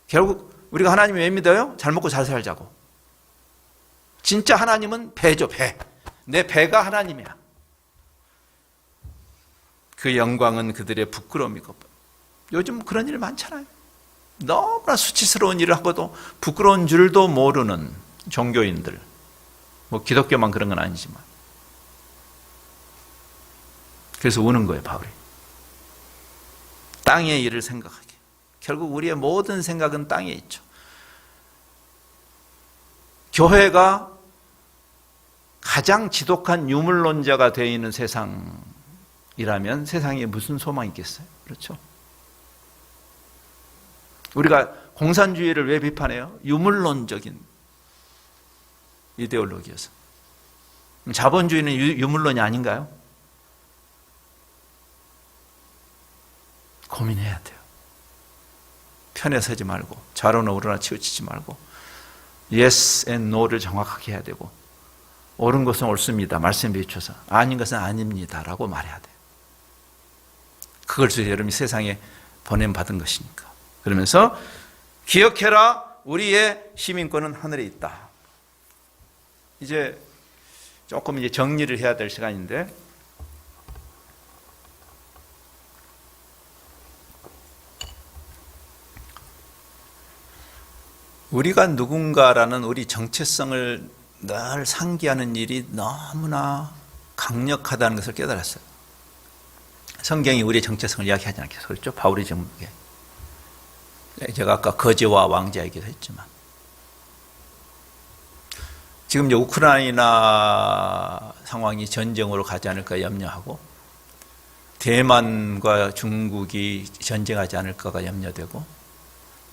결국 우리가 하나님 왜 믿어요? 잘 먹고 잘 살자고. 진짜 하나님은 배죠, 배. 내 배가 하나님이야. 그 영광은 그들의 부끄러움이고. 요즘 그런 일 많잖아요. 너무나 수치스러운 일을 하고도 부끄러운 줄도 모르는 종교인들. 뭐 기독교만 그런 건 아니지만. 그래서 우는 거예요, 바울이. 땅의 일을 생각하게. 결국 우리의 모든 생각은 땅에 있죠. 교회가 가장 지독한 유물론자가 되어 있는 세상이라면 세상에 무슨 소망이 있겠어요? 그렇죠? 우리가 공산주의를 왜 비판해요? 유물론적인 이데올로기여서. 자본주의는 유물론이 아닌가요? 고민해야 돼요. 편에 서지 말고, 좌로나 우로나 치우치지 말고, yes and no를 정확하게 해야 되고, 옳은 것은 옳습니다, 말씀에 비춰서. 아닌 것은 아닙니다 라고 말해야 돼요. 그걸 여러분이 세상에 보냄받은 것이니까. 그러면서 기억해라, 우리의 시민권은 하늘에 있다. 이제 조금 이제 정리를 해야 될 시간인데, 우리가 누군가라는 우리 정체성을 늘 상기하는 일이 너무나 강력하다는 것을 깨달았어요. 성경이 우리의 정체성을 이야기하지 않겠어요? 그렇죠? 바울이 지금 제가 아까 거지와 왕자 얘기도 했지만, 지금 이제 우크라이나 상황이 전쟁으로 가지 않을까 염려하고, 대만과 중국이 전쟁하지 않을까가 염려되고,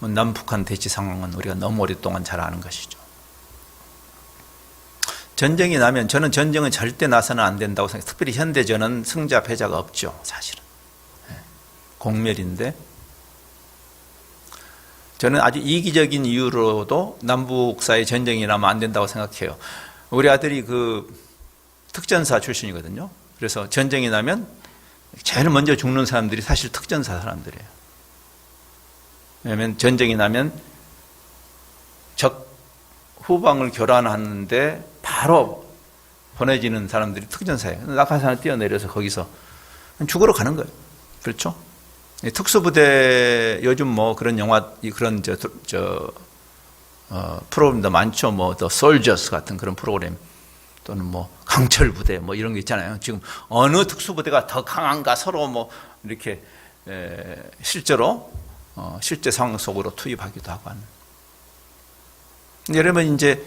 남북한 대치 상황은 우리가 너무 오랫동안 잘 아는 것이죠. 전쟁이 나면, 저는 전쟁은 절대 나서는 안 된다고 생각해요. 특별히 현대전은 승자 패자가 없죠, 사실은. 공멸인데, 저는 아주 이기적인 이유로도 남북 사이 전쟁이 나면 안 된다고 생각해요. 우리 아들이 그 특전사 출신이거든요. 그래서 전쟁이 나면 제일 먼저 죽는 사람들이 사실 특전사 사람들이에요. 왜냐하면 전쟁이 나면 적 후방을 교란하는데 바로 보내지는 사람들이 특전사예요. 낙하산을 뛰어내려서 거기서 죽으러 가는 거예요. 그렇죠? 특수부대, 요즘 뭐 그런 영화, 그런 프로그램도 많죠. 뭐 The Soldiers 같은 그런 프로그램, 또는 뭐 강철부대 뭐 이런 게 있잖아요. 지금 어느 특수부대가 더 강한가 서로 뭐 이렇게 실제로 실제 상황 속으로 투입하기도 하고 하는. 여러분, 이제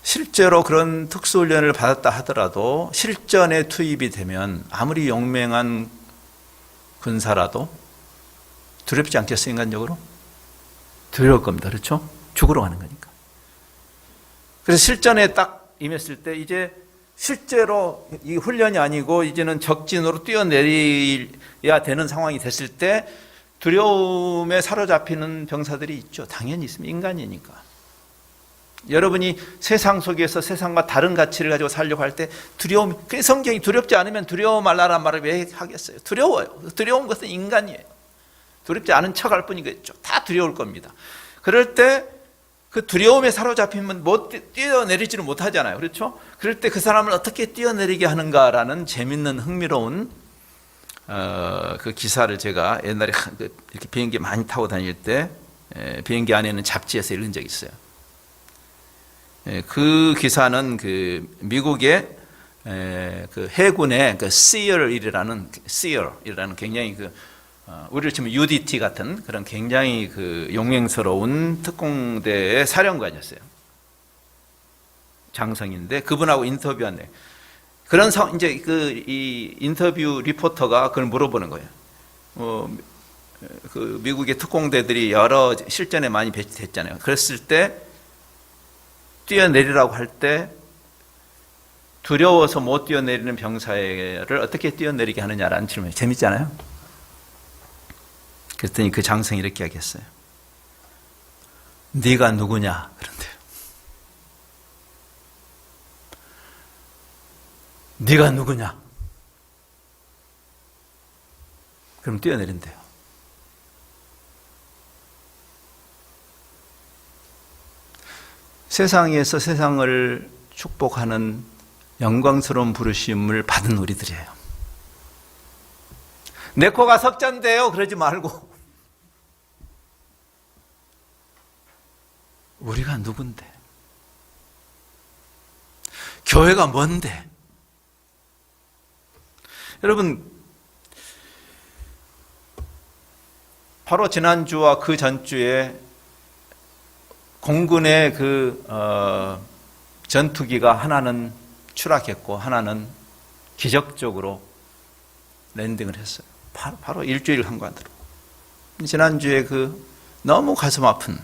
실제로 그런 특수훈련을 받았다 하더라도 실전에 투입이 되면 아무리 용맹한 군사라도 두렵지 않겠어요, 인간적으로? 두려울 겁니다. 그렇죠? 죽으러 가는 거니까. 그래서 실전에 딱 임했을 때 이제 실제로 이 훈련이 아니고 이제는 적진으로 뛰어내려야 되는 상황이 됐을 때 두려움에 사로잡히는 병사들이 있죠. 당연히 있습니다. 인간이니까. 여러분이 세상 속에서 세상과 다른 가치를 가지고 살려고 할 때 두려움, 그 성경이 두렵지 않으면 두려워 말라란 말을 왜 하겠어요? 두려워요. 두려운 것은 인간이에요. 두렵지 않은 척할 뿐이겠죠. 다 두려울 겁니다. 그럴 때 그 두려움에 사로잡히면 뛰어내리지를 못하잖아요. 그렇죠? 그럴 때 그 사람을 어떻게 뛰어내리게 하는가라는 재밌는 흥미로운 그 기사를 제가 옛날에 이렇게 비행기 많이 타고 다닐 때 비행기 안에 있는 잡지에서 읽은 적이 있어요. 그 기사는 그 미국의 그 해군의 그 SEAL이라는 굉장히 그 우리를 치면 UDT 같은 그런 굉장히 그 용맹스러운 특공대의 사령관이었어요. 장성인데 그분하고 인터뷰한 내 그런 이제 이 인터뷰 리포터가 그걸 물어보는 거예요. 그 미국의 특공대들이 여러 실전에 많이 배치됐잖아요. 그랬을 때 뛰어내리라고 할 때 두려워서 못 뛰어내리는 병사를 어떻게 뛰어내리게 하느냐라는 질문이 재밌잖아요. 그랬더니 그 장성이 이렇게 하겠어요. 네가 누구냐? 그런데요. 네가 누구냐? 그럼 뛰어내린대요. 세상에서 세상을 축복하는 영광스러운 부르심을 받은 우리들이에요. 내 코가 석잔데요 그러지 말고 우리가 누군데? 교회가 뭔데? 여러분, 바로 지난주와 그 전주에 공군의 전투기가 하나는 추락했고 하나는 기적적으로 랜딩을 했어요. 바로 일주일 한관으로. 지난주에 너무 가슴 아픈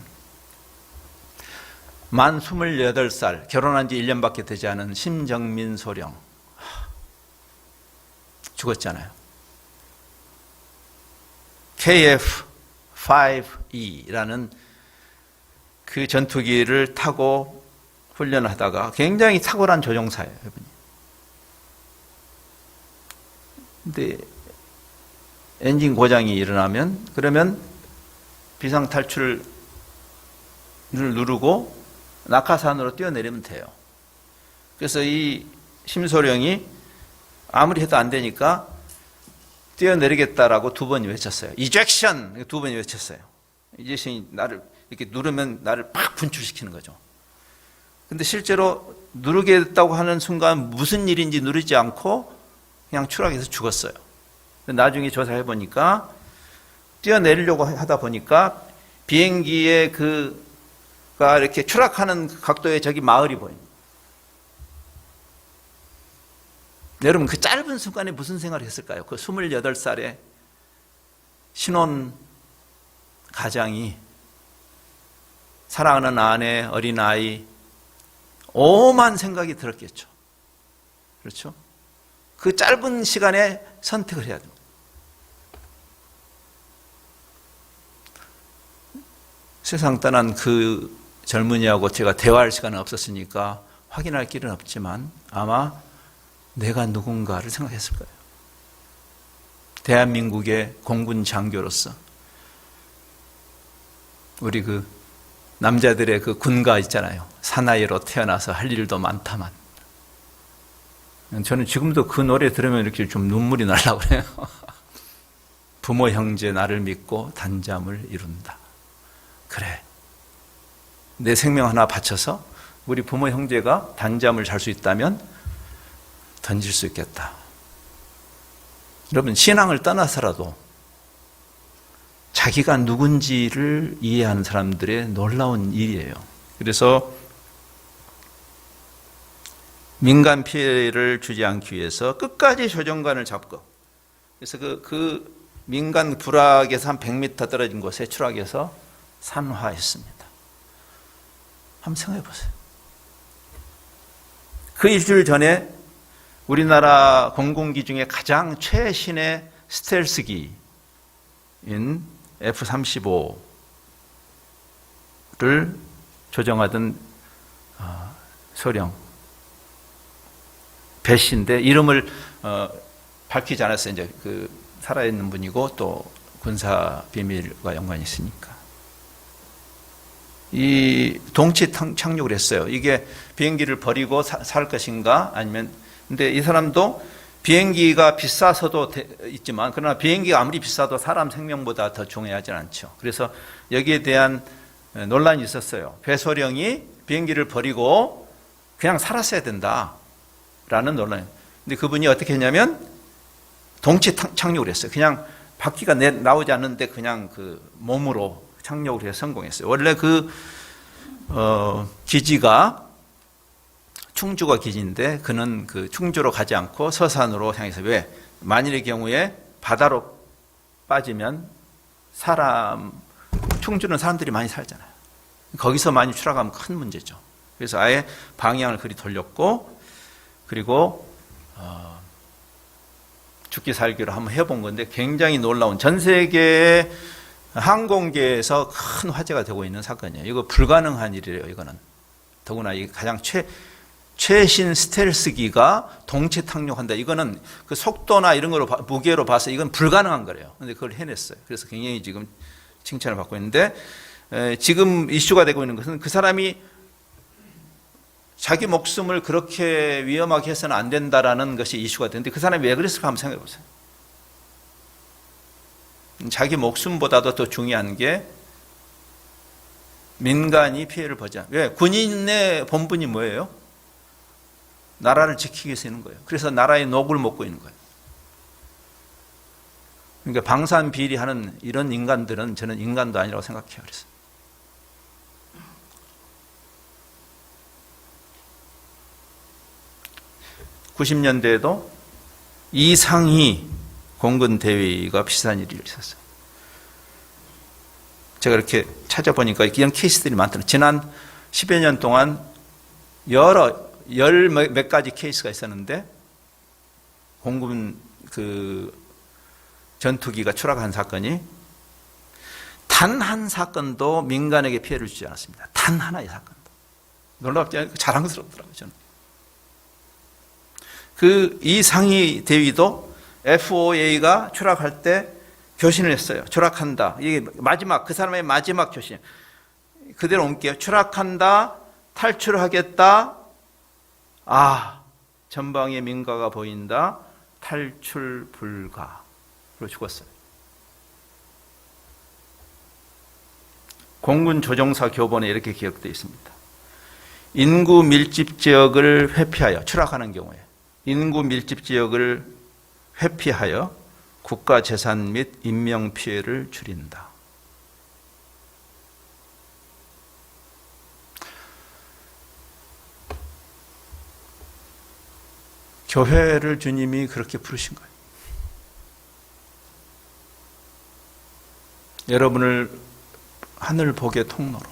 만 28살 결혼한 지 1년밖에 되지 않은 심정민 소령 죽었잖아요. KF-5E라는 그 전투기를 타고 훈련을 하다가 굉장히 탁월한 조종사예요, 이분이. 근데 엔진 고장이 일어나면 그러면 비상 탈출을 누르고 낙하산으로 뛰어내리면 돼요. 그래서 이 심소령이 아무리 해도 안 되니까 뛰어내리겠다라고 2번 외쳤어요. 이젝션 2번 외쳤어요. 이젝션이 나를 이렇게 누르면 나를 팍 분출시키는 거죠. 근데 실제로 누르겠다고 하는 순간 무슨 일인지 누르지 않고 그냥 추락해서 죽었어요. 나중에 조사해 보니까 뛰어내리려고 하다 보니까 비행기에 가 이렇게 추락하는 각도에 저기 마을이 보입니다. 여러분 그 짧은 순간에 무슨 생각을 했을까요? 그 28살의 신혼 가장이 사랑하는 아내, 어린아이 오만 생각이 들었겠죠. 그렇죠? 그 짧은 시간에 선택을 해야 됩니다. 세상 떠난 그 젊은이하고 제가 대화할 시간은 없었으니까 확인할 길은 없지만 아마 내가 누군가를 생각했을 거예요. 대한민국의 공군 장교로서 우리 남자들의 군가 있잖아요. 사나이로 태어나서 할 일도 많다만. 저는 지금도 그 노래 들으면 이렇게 좀 눈물이 나려고 그래요. 부모 형제 나를 믿고 단잠을 이룬다. 그래. 내 생명 하나 바쳐서 우리 부모 형제가 단잠을 잘 수 있다면 던질 수 있겠다. 여러분 신앙을 떠나서라도 자기가 누군지를 이해하는 사람들의 놀라운 일이에요. 그래서 민간 피해를 주지 않기 위해서 끝까지 조정관을 잡고 그래서 그 민간 부락에서 한 100m 떨어진 곳에 추락해서 산화했습니다. 한번 생각해 보세요. 그 일주일 전에 우리나라 공군기 중에 가장 최신의 스텔스기인 F-35를 조정하던 소령 배 씨인데 이름을 밝히지 않았어요. 이제 살아있는 분이고 또 군사 비밀과 연관이 있으니까. 이 동체 착륙을 했어요. 이게 비행기를 버리고 살 것인가 아니면 근데 이 사람도 비행기가 비싸서도 있지만 그러나 비행기가 아무리 비싸도 사람 생명보다 더 중요하지 않죠. 그래서 여기에 대한 논란이 있었어요. 배소령이 비행기를 버리고 그냥 살았어야 된다라는 논란이. 근데 그분이 어떻게 했냐면 동체 착륙을 했어요. 그냥 바퀴가 나오지 않는데 그냥 몸으로 착륙을 해서 성공했어요. 원래 기지가 충주가 기지인데 그는 그 충주로 가지 않고 서산으로 향해서 왜? 만일의 경우에 바다로 빠지면 충주는 사람들이 많이 살잖아요. 거기서 많이 추락하면 큰 문제죠. 그래서 아예 방향을 그리 돌렸고 그리고 죽기 살기로 한번 해본 건데 굉장히 놀라운 전 세계 항공계에서 큰 화제가 되고 있는 사건이에요. 이거 불가능한 일이래요. 이거는 더구나 이 가장 최신 스텔스기가 동체 착륙한다. 이거는 그 속도나 이런 거로 무게로 봐서 이건 불가능한 거래요. 근데 그걸 해냈어요. 그래서 굉장히 지금 칭찬을 받고 있는데 지금 이슈가 되고 있는 것은 그 사람이 자기 목숨을 그렇게 위험하게 해서는 안 된다라는 것이 이슈가 되는데 그 사람이 왜 그랬을까 한번 생각해 보세요. 자기 목숨보다도 더 중요한 게 민간이 피해를 보지 않아요. 왜? 군인의 본분이 뭐예요? 나라를 지키기 위해서 있는 거예요. 그래서 나라의 녹을 먹고 있는 거예요. 그러니까 방산비리하는 이런 인간들은 저는 인간도 아니라고 생각해요. 그래서. (90년대에도) 이상희 공군 대위가 비슷한 일이 있었어요. 제가 이렇게 찾아보니까 이런 케이스들이 많더라고요. 지난 10여 년 동안 열 몇 가지 케이스가 있었는데 공군 그 전투기가 추락한 사건이 단 한 사건도 민간에게 피해를 주지 않았습니다. 단 하나의 사건도. 놀랍지 않아요? 자랑스럽더라고요, 저는. 그 이상희 대위도 FOA가 추락할 때 교신을 했어요. 추락한다. 이게 마지막, 그 사람의 마지막 교신. 그대로 옮길게요. 추락한다. 탈출하겠다. 전방에 민가가 보인다. 탈출 불가. 그리고 죽었어요. 공군 조종사 교본에 이렇게 기록되어 있습니다. 인구 밀집 지역을 회피하여, 추락하는 경우에 인구 밀집 지역을 회피하여 국가 재산 및 인명 피해를 줄인다. 교회를 주님이 그렇게 부르신 거예요. 여러분을 하늘 복의 통로로.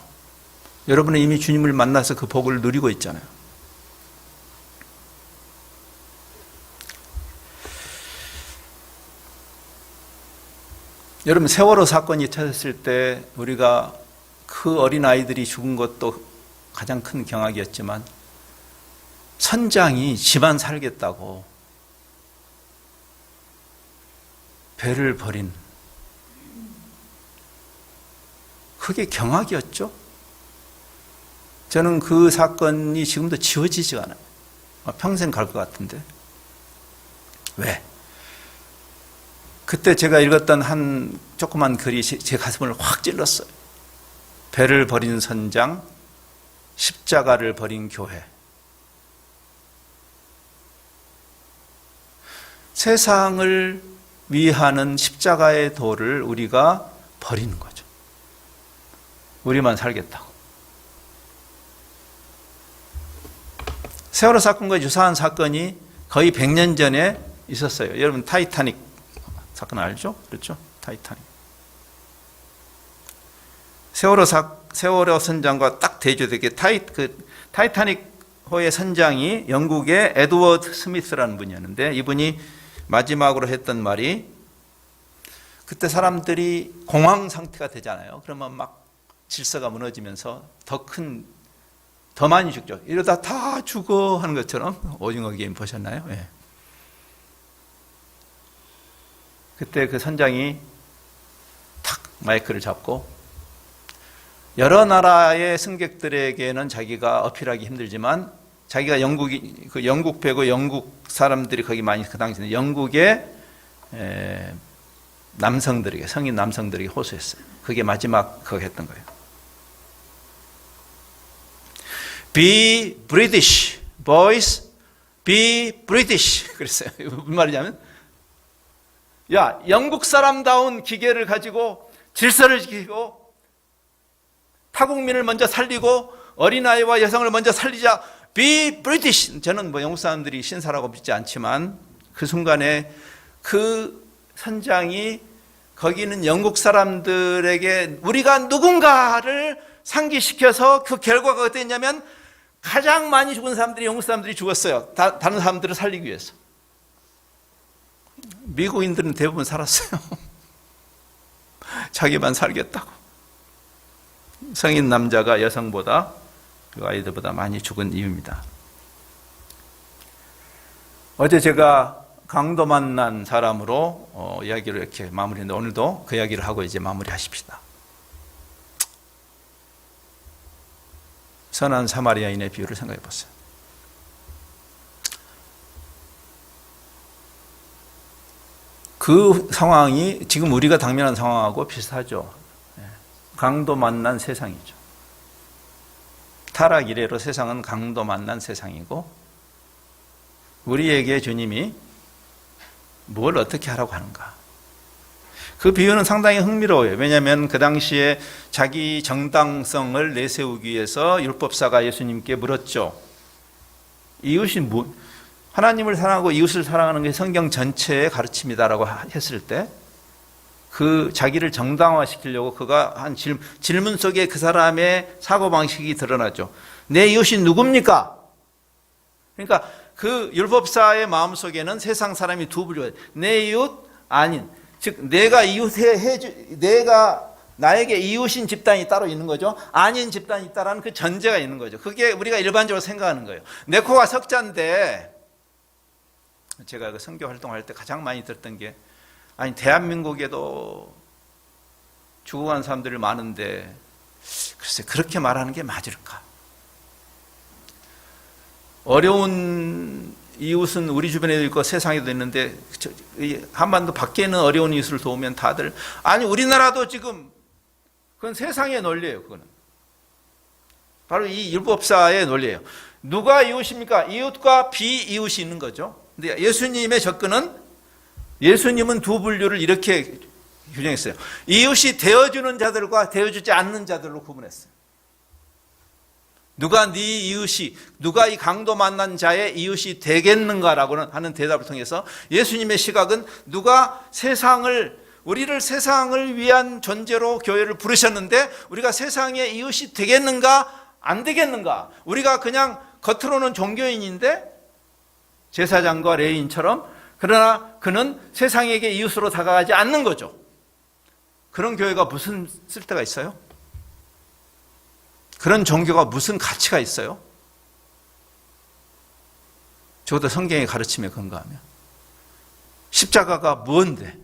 여러분은 이미 주님을 만나서 그 복을 누리고 있잖아요. 여러분, 세월호 사건이 터졌을 때 우리가 그 어린아이들이 죽은 것도 가장 큰 경악이었지만 선장이 집안 살겠다고 배를 버린, 그게 경악이었죠. 저는 그 사건이 지금도 지워지지가 않아요. 평생 갈 것 같은데. 왜? 그때 제가 읽었던 한 조그만 글이 제 가슴을 확 찔렀어요. 배를 버린 선장, 십자가를 버린 교회. 세상을 위하는 십자가의 도를 우리가 버리는 거죠. 우리만 살겠다고. 세월호 사건과 유사한 사건이 거의 100년 전에 있었어요. 여러분, 타이타닉 사건 알죠? 그렇죠? 타이타닉. 세월호 선장과 딱 대조되게 타이타닉호의 선장이 영국의 에드워드 스미스라는 분이었는데, 이분이 마지막으로 했던 말이, 그때 사람들이 공황 상태가 되잖아요. 그러면 막 질서가 무너지면서 더 많이 죽죠. 이러다 다 죽어 하는 것처럼. 오징어 게임 보셨나요? 예. 그때 그 선장이 탁 마이크를 잡고, 여러 나라의 승객들에게는 자기가 어필하기 힘들지만 자기가 영국 배고 영국 사람들이 거기 많이 그 당시에 영국의 남성들에게, 성인 남성들에게 호소했어요. 그게 마지막 그거 했던 거예요. Be British, boys, be British. 그랬어요. 무슨 말이냐면, 야, 영국 사람다운 기계를 가지고 질서를 지키고 타국민을 먼저 살리고 어린아이와 여성을 먼저 살리자. be British. 저는 뭐 영국 사람들이 신사라고 믿지 않지만 그 순간에 그 선장이 거기 있는 영국 사람들에게 우리가 누군가를 상기시켜서 그 결과가 어땠냐면 가장 많이 죽은 사람들이 영국 사람들이 죽었어요. 다른 사람들을 살리기 위해서. 미국인들은 대부분 살았어요. 자기만 살겠다고. 성인 남자가 여성보다 그 아이들보다 많이 죽은 이유입니다. 어제 제가 강도 만난 사람으로 이야기를 이렇게 마무리했는데 오늘도 그 이야기를 하고 이제 마무리하십시다. 선한 사마리아인의 비유를 생각해 보세요. 그 상황이 지금 우리가 당면한 상황하고 비슷하죠. 강도 만난 세상이죠. 타락 이래로 세상은 강도 만난 세상이고 우리에게 주님이 뭘 어떻게 하라고 하는가. 그 비유는 상당히 흥미로워요. 왜냐하면 그 당시에 자기 정당성을 내세우기 위해서 율법사가 예수님께 물었죠. 이웃이 하나님을 사랑하고 이웃을 사랑하는 게 성경 전체의 가르침이다라고 했을 때 그 자기를 정당화시키려고 그가 한 질문 속에 그 사람의 사고방식이 드러나죠. 내 이웃이 누굽니까? 그러니까 그 율법사의 마음속에는 세상 사람이 두 부류예요. 내 이웃 아닌, 즉 내가 내가 나에게 이웃인 집단이 따로 있는 거죠. 아닌 집단이 있다라는 그 전제가 있는 거죠. 그게 우리가 일반적으로 생각하는 거예요. 내 코가 석자인데 제가 그 선교 활동할 때 가장 많이 들었던 게 아니 대한민국에도 죽어간 사람들이 많은데 글쎄 그렇게 말하는 게 맞을까? 어려운 이웃은 우리 주변에도 있고 세상에도 있는데 한반도 밖에 있는 어려운 이웃을 도우면 다들 아니 우리나라도 지금 그건 세상의 논리예요. 그거는 바로 이 율법사의 논리예요. 누가 이웃입니까? 이웃과 비이웃이 있는 거죠. 근데 예수님의 접근은 예수님은 두 분류를 이렇게 규정했어요. 이웃이 되어주는 자들과 되어주지 않는 자들로 구분했어요. 누가 네 이웃이, 누가 이 강도 만난 자의 이웃이 되겠는가라고 하는 대답을 통해서 예수님의 시각은 누가 우리를 세상을 위한 존재로 교회를 부르셨는데 우리가 세상의 이웃이 되겠는가 안 되겠는가. 우리가 그냥 겉으로는 종교인인데 제사장과 레위인처럼 그러나 그는 세상에게 이웃으로 다가가지 않는 거죠. 그런 교회가 무슨 쓸데가 있어요? 그런 종교가 무슨 가치가 있어요? 적어도 성경의 가르침에 근거하면 십자가가 뭔데?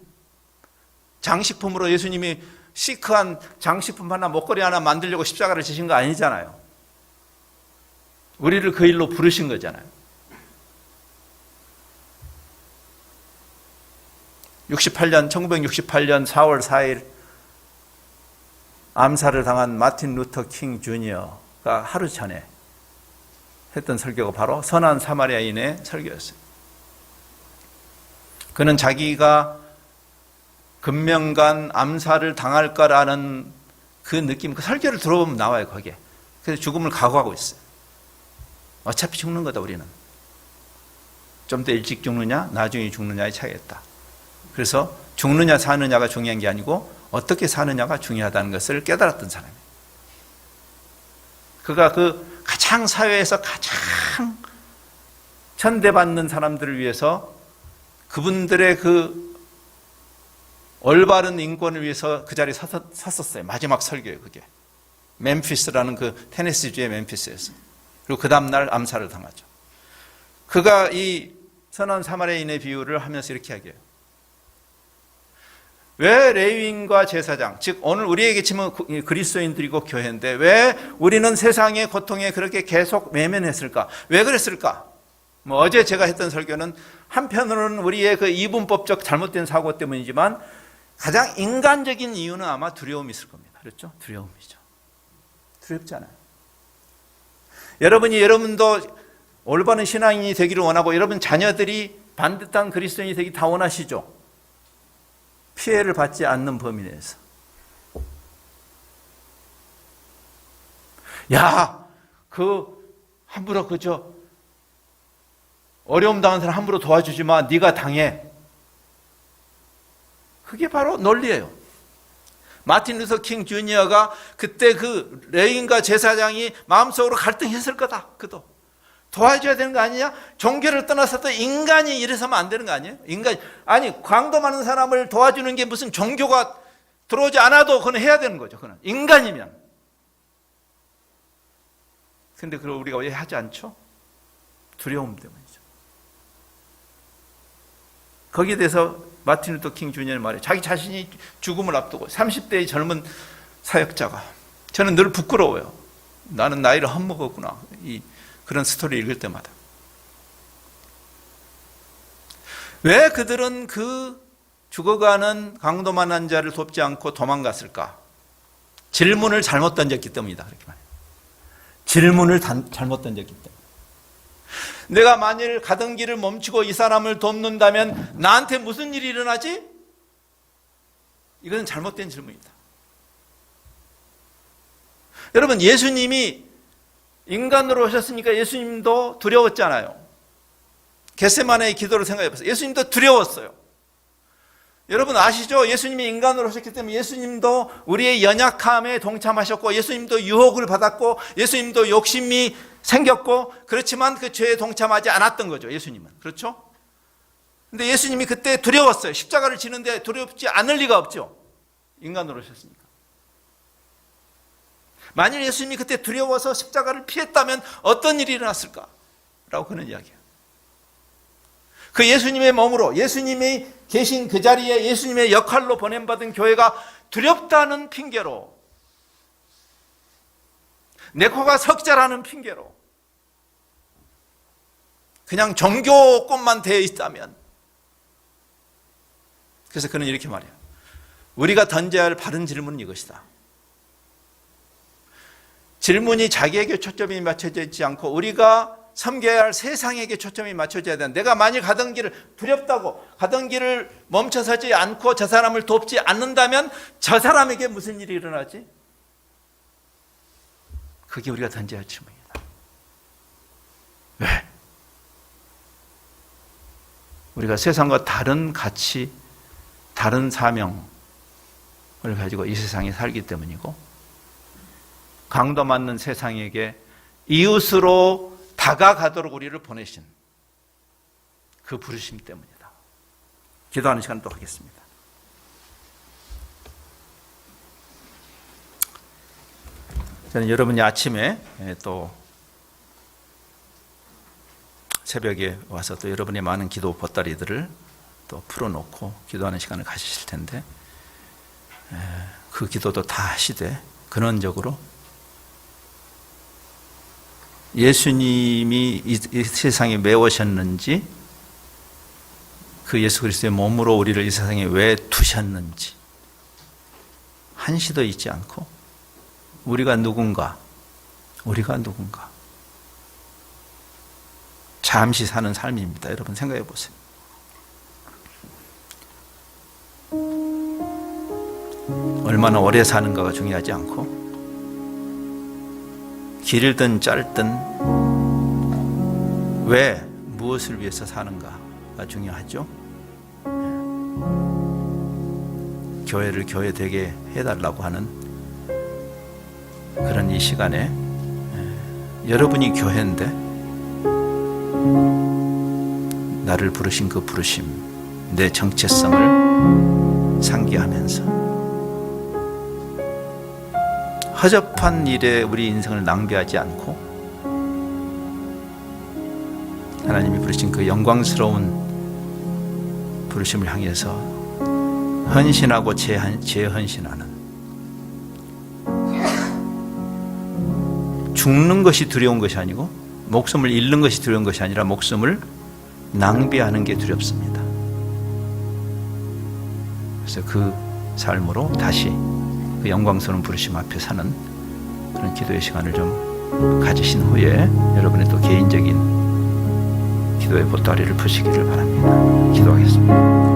장식품으로 예수님이 시크한 장식품 하나 목걸이 하나 만들려고 십자가를 지신 거 아니잖아요. 우리를 그 일로 부르신 거잖아요. 1968년 4월 4일 암살을 당한 마틴 루터 킹 주니어가 하루 전에 했던 설교가 바로 선한 사마리아인의 설교였어요. 그는 자기가 금명간 암살을 당할 거라는 그 느낌, 그 설교를 들어보면 나와요, 거기에. 그래서 죽음을 각오하고 있어요. 어차피 죽는 거다, 우리는. 좀 더 일찍 죽느냐, 나중에 죽느냐의 차이가 있다. 그래서 죽느냐 사느냐가 중요한 게 아니고 어떻게 사느냐가 중요하다는 것을 깨달았던 사람이에요. 그가 그 가장 사회에서 가장 천대받는 사람들을 위해서 그분들의 그 올바른 인권을 위해서 그 자리에 섰었어요. 마지막 설교예요, 그게. 멤피스라는 그 테네시주의 멤피스에서. 그리고 그 다음날 암살을 당하죠. 그가 이 선한 사마리아인의 비유를 하면서 이렇게 이야기해요. 왜 레위인과 제사장, 즉 오늘 우리에게 치면 그리스도인들이고 교회인데 왜 우리는 세상의 고통에 그렇게 계속 외면했을까? 왜 그랬을까? 뭐 어제 제가 했던 설교는 한편으로는 우리의 그 이분법적 잘못된 사고 때문이지만 가장 인간적인 이유는 아마 두려움이 있을 겁니다. 그렇죠? 두려움이죠. 두렵잖아요. 여러분도 올바른 신앙인이 되기를 원하고 여러분 자녀들이 반듯한 그리스도인이 되기 다 원하시죠? 피해를 받지 않는 범위 내에서. 야, 그 함부로 그저 어려움 당한 사람 함부로 도와주지 마. 네가 당해. 그게 바로 논리예요. 마틴 루터 킹 주니어가 그때 그 레인과 제사장이 마음속으로 갈등했을 거다. 그도 도와줘야 되는 거 아니냐? 종교를 떠나서도 인간이 이래서면 안 되는 거 아니에요? 아니 광도 많은 사람을 도와주는 게 무슨 종교가 들어오지 않아도 그건 해야 되는 거죠. 그건 인간이면. 근데 그걸 우리가 왜 하지 않죠? 두려움 때문이죠. 거기에 대해서 마틴 루터 킹 주니어는 말해요. 자기 자신이 죽음을 앞두고 30대의 젊은 사역자가, 저는 늘 부끄러워요. 나는 나이를 헛먹었구나. 그런 스토리 읽을 때마다. 왜 그들은 그 죽어가는 강도만한 자를 돕지 않고 도망갔을까? 질문을 잘못 던졌기 때문이다. 그렇게 말해요. 질문을 잘못 던졌기 때문에. 내가 만일 가던 길을 멈추고 이 사람을 돕는다면 나한테 무슨 일이 일어나지? 이건 잘못된 질문이다. 여러분, 예수님이 인간으로 오셨으니까 예수님도 두려웠잖아요. 겟세마네의 기도를 생각해 보세요. 예수님도 두려웠어요. 여러분 아시죠? 예수님이 인간으로 오셨기 때문에 예수님도 우리의 연약함에 동참하셨고, 예수님도 유혹을 받았고, 예수님도 욕심이 생겼고, 그렇지만 그 죄에 동참하지 않았던 거죠. 예수님은. 그렇죠? 근데 예수님이 그때 두려웠어요. 십자가를 지는데 두렵지 않을 리가 없죠. 인간으로 오셨으니까. 만일 예수님이 그때 두려워서 십자가를 피했다면 어떤 일이 일어났을까? 라고 그는 이야기해요. 그 예수님의 몸으로, 예수님이 계신 그 자리에 예수님의 역할로 보냄받은 교회가 두렵다는 핑계로, 내 코가 석자라는 핑계로 그냥 종교권만 되어 있다면, 그래서 그는 이렇게 말해요. 우리가 던져야 할 바른 질문은 이것이다. 질문이 자기에게 초점이 맞춰져 있지 않고 우리가 섬겨야 할 세상에게 초점이 맞춰져야 된다. 내가 만일 가던 길을 두렵다고 가던 길을 멈춰서지 않고 저 사람을 돕지 않는다면 저 사람에게 무슨 일이 일어나지? 그게 우리가 던져야 할 질문이다. 왜? 우리가 세상과 다른 가치, 다른 사명을 가지고 이 세상에 살기 때문이고, 강도 맞는 세상에게 이웃으로 다가가도록 우리를 보내신 그 부르심 때문이다. 기도하는 시간 또 하겠습니다. 저는 여러분이 아침에 또 새벽에 와서 또 여러분의 많은 기도 보따리들을 또 풀어놓고 기도하는 시간을 가지실 텐데, 그 기도도 다 하시되 근원적으로 예수님이 이 세상에 왜 오셨는지, 그 예수 그리스도의 몸으로 우리를 이 세상에 왜 두셨는지 한시도 잊지 않고, 우리가 누군가 잠시 사는 삶입니다. 여러분 생각해 보세요. 얼마나 오래 사는가가 중요하지 않고, 길든 짧든 왜 무엇을 위해서 사는가가 중요하죠. 교회를 교회 되게 해달라고 하는 그런 이 시간에 여러분이 교회인데 나를 부르신 그 부르심, 내 정체성을 상기하면서 허접한 일에 우리 인생을 낭비하지 않고 하나님이 부르신 그 영광스러운 부르심을 향해서 헌신하고 재헌신하는, 죽는 것이 두려운 것이 아니고 목숨을 잃는 것이 두려운 것이 아니라 목숨을 낭비하는 게 두렵습니다. 그래서 그 삶으로 다시 그 영광스러운 부르심 앞에 사는 그런 기도의 시간을 좀 가지신 후에 여러분의 또 개인적인 기도의 보따리를 푸시기를 바랍니다. 기도하겠습니다.